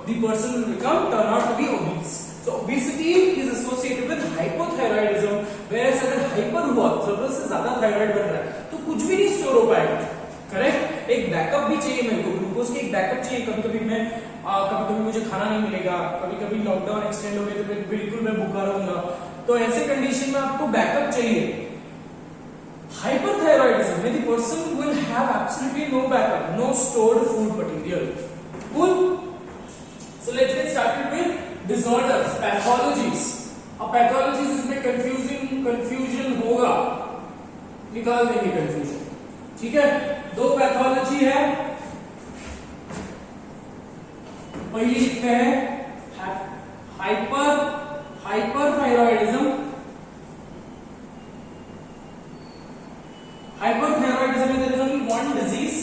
the person will turn out to be obese. So obesity is associated with hypothyroidism, whereas अगर hyper हुआ, जरूरत से ज्यादा thyroid बन रहा है तो कुछ भी नहीं स्टोर हो पाएगा. करेक्ट? एक बैकअप भी चाहिए मेरे को, ग्लूकोज की एक बैकअप चाहिए. कभी कभी मुझे खाना नहीं मिलेगा, कभी लॉकडाउन एक्सटेंड हो गया तो बिल्कुल मैं भूखा रहूंगा. तो ऐसे कंडीशन में आपको बैकअप चाहिए. Hyperthyroidism, where the person will have absolutely no backup, no stored food material. Cool? So let's get started with disorders, pathologies. अब pathologies इसमें confusion होगा, निकाल देंगे confusion. ठीक है? दो पैथोलॉजी है. पहली लिखते हैं hyperthyroidism. Hyperthyroidism is only one disease,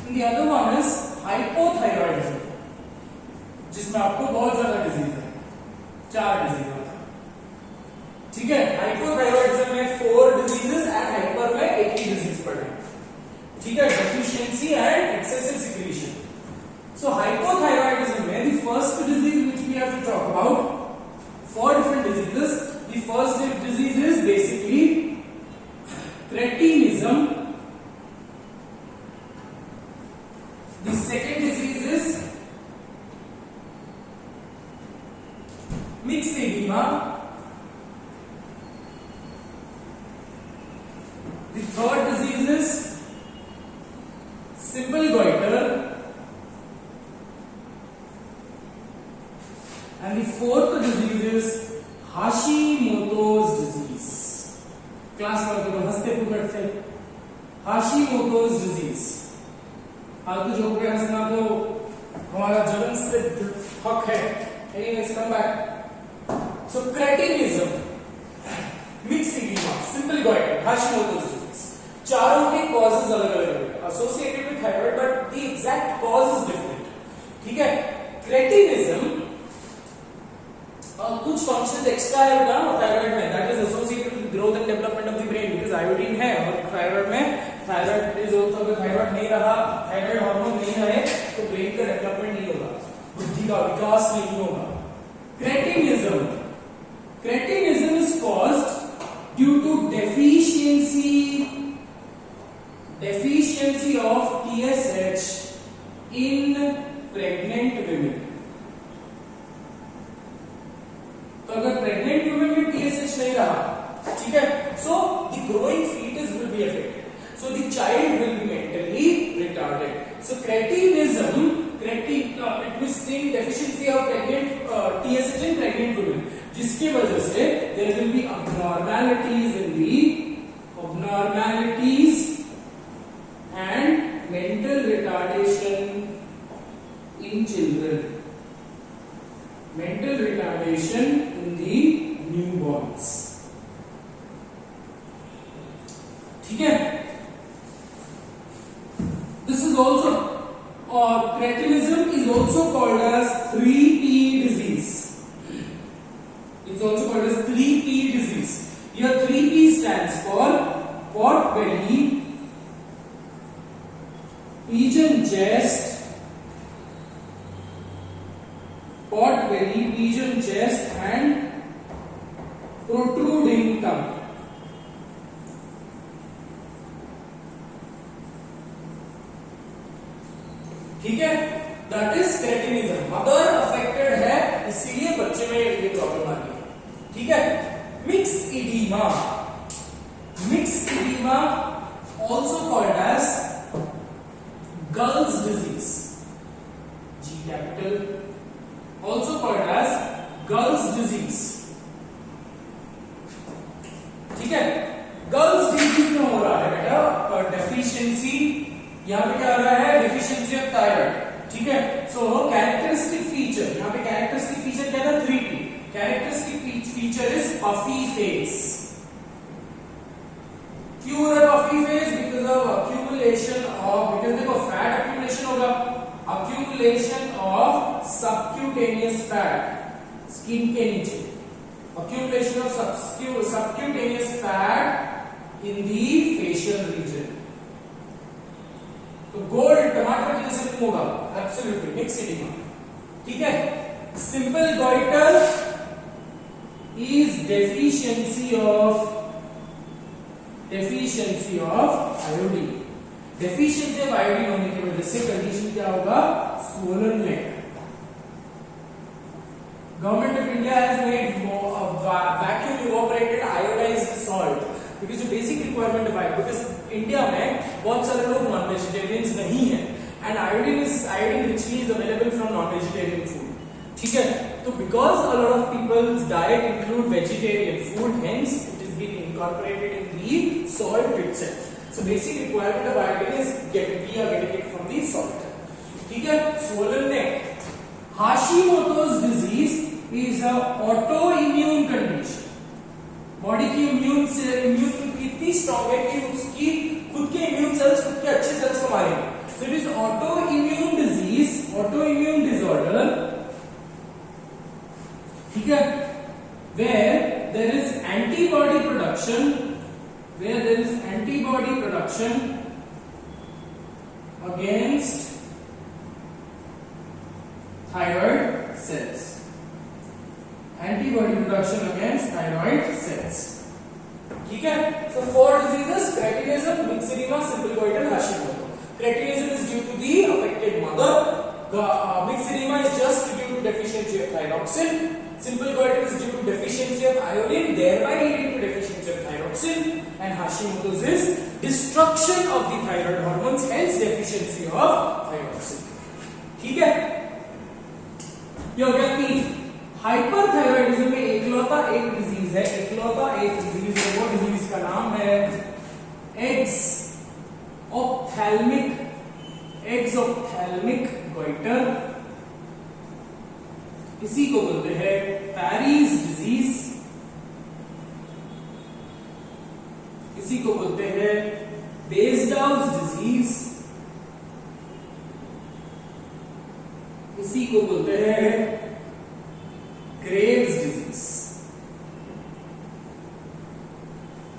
and the other one is hypothyroidism, जिसमें आपको बहुत ज्यादा डिजीज है, 4 डिजीज है. ठीक है? हाइपोथायरॉयडिज्म में 4 डिजीजेस एंड हाइपर में एक ही डिजीज पड़े. ठीक है? Deficiency and cretinism. The second disease is myxedema. The third disease is simple goiter, and the fourth disease is Hashimoto's disease. Class में तो हंसते फुकट से Hashimoto's disease. फालतू जो हो गया हंसना तो हमारा जन्म सिद्ध हक है. Anyways, come back. So cretinism, myxedema, simple goiter, Hashimoto's disease. चारों के causes अलग-अलग हैं. Associated with thyroid, but the exact cause is different. ठीक है? Cretinism कुछ functions extra है बेटा thyroid में. That is associated with growth and development of the brain because iodine है और thyroid में thyroid is also अगर thyroid नहीं रहा, thyroid hormone नहीं रहे तो brain का development नहीं होगा, बुद्धि का विकास नहीं होगा. Cretinism is caused due to deficiency of TSH in pregnant women. तो अगर प्रेग्नेंट वुमेन में TSH नहीं रहा, ठीक है, so the growing fetus will be affected, so the child will be mentally retarded. So cretinism, it means saying deficiency of pregnant TSH in pregnant women, जिसकी वजह से there will be abnormalities and mental retardation in children. Mental retardation in the newborns. ठीक है? This is also cretinism is also called as 3P disease. It's also called as 3P disease. Here 3P stands for pot belly, pigeon chest, pot belly, pigeon chest and protruding tongue. ठीक है, that is cretinism. Mother affected है इसीलिए बच्चे में ये problem आ रही है. ठीक है. मिक्सइडीमा also called as girls disease, G capital, also called as girls disease. ठीक है. गर्ल्स डिजीज में हो रहा है बेटा डेफिशिएंसी. यहाँ पे क्या हो रहा है? Deficiency of thyroid. ठीक है. सो कैरेक्टरिस्टिक फीचर, यहाँ पे कैरेक्टरिस्टिक फीचर क्या था? 3P. Characteristic feature is puffy face. क्यों हो रहा है puffy face? Because of accumulation of, because देखो फैट अक्यूमुलेशन होगा, accumulation of subcutaneous fat skin के नीचे, accumulation of subcutaneous fat in the facial region. तो गोल्ड टमाटर की जैसे मुंह होगा. एब्सोल्युटली मिक्सइडीमा. ठीक है. Simple goitre is deficiency of iodine. Deficiency of iodine होने की वजह से कंडीशन क्या होगा? Swollen neck. Government of India has made vacuum evaporated iodized salt because जो basic requirement है, because India में बहुत सारे लोग नॉन वेजिटेरियंस नहीं है and iodine richly is available from non vegetarian food. ठीक है. तो because a lot of people's diet include vegetarian food, hence it is being incorporated in the salt itself. So basic requirement of iodine is we are getting it from the salt. ठीक है. Swollen neck. Hashimoto's disease is a autoimmune condition. Body की immune इतनी strong है कि उसकी खुद के immune cells खुद के अच्छे सेल्स को मारेंगे. So it is autoimmune disease, autoimmune disorder. ठीक है. Where there is antibody production against thyroid cells. Antibody production against thyroid cells. ठीक है. So 4 diseases: Hashimoto's is destruction of the thyroid hormones, hence deficiency of thyroxine. ठीक है, ये हो गया 3. Hyperthyroidism में इकलौता एक डिजीज है, इकलौता एक डिजीज है, वो डिजीज का नाम है एक्सोप्थेल्मिक गोइटर. इसी को बोलते हैं पैरीज डिजीज, इसी को बोलते हैं बेस्डाउज डिजीज, इसी को बोलते हैं ग्रेव्स डिजीज.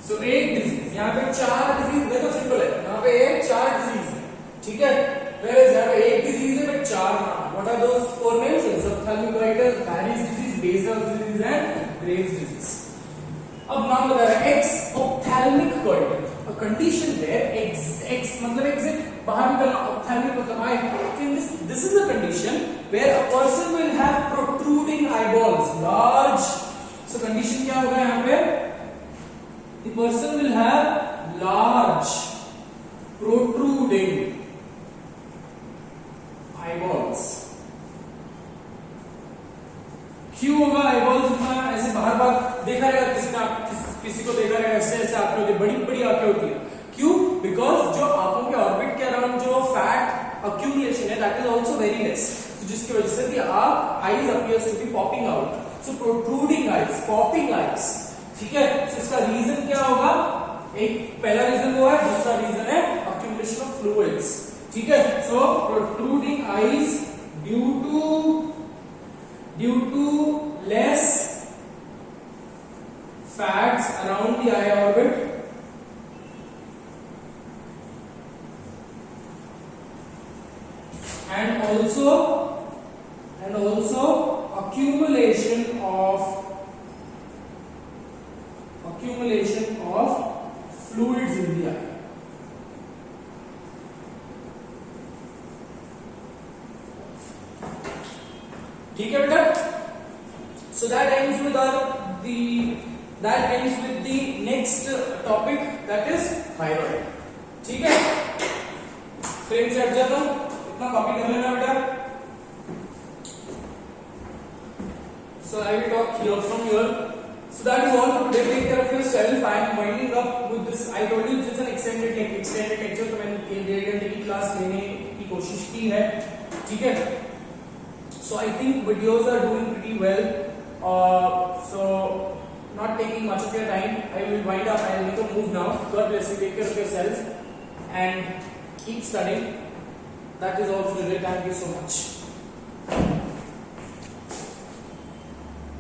सो एक डिजीज, यहां पे 4 डिजीज, देखो सिंपल है, यहां पे 4 डिजीज है, ठीक है. Whereas यहाँ पे एक डिजीज है बट 4 नाम. What are those 4 names? Exophthalmic goiter, Paris disease, Basal disease and Graves disease. अब नाम बता रहा है exophthalmic goiter, a condition where X मतलब X से बाहर निकलना, ophthalmic मतलब eye. This is a condition where a person will have protruding eyeballs, large. So condition क्या होगा यहाँ पे? The person will have large, protruding eyeballs. क्यों होगा eyeballs इतना ऐसे बाहर बाहर देखा रहेगा, किसी को देखा रहेगा ऐसे ऐसे आंखें होती है, बड़ी बड़ी आंखें होती है. क्यों? बिकॉज जो आंखों के ऑर्बिट के अराउंड जो फैट अक्यूमुलेशन है that is also very less, जिसकी वजह से the eyes appears to be popping out. So protruding eyes, popping eyes, ठीक है. so इसका रीजन क्या होगा? एक पहला रीजन वो है, दूसरा रीजन है अक्यूमुलेशन ऑफ फ्लूइड्स, ठीक है. So protruding eyes due to less fats around the eye orbit and also accumulation of fluids in the eye. ठीक है बेटा. So that ends with the next topic, that is thyroid. ठीक है, frame से हट जाता हूं, इतना कॉपी कर लेना बेटा. So I will talk here from here. So that is all for today. Take care of yourself. I am winding up with this. I told you this is an extended lecture, तो मैंने 1.5 घंटे की class लेने की कोशिश की है, ठीक है. So I think videos are doing pretty well. So not taking much of your time. I will wind up. I will make a move now. God bless you. Take care of yourself and keep studying. That is all for today. Thank you so much.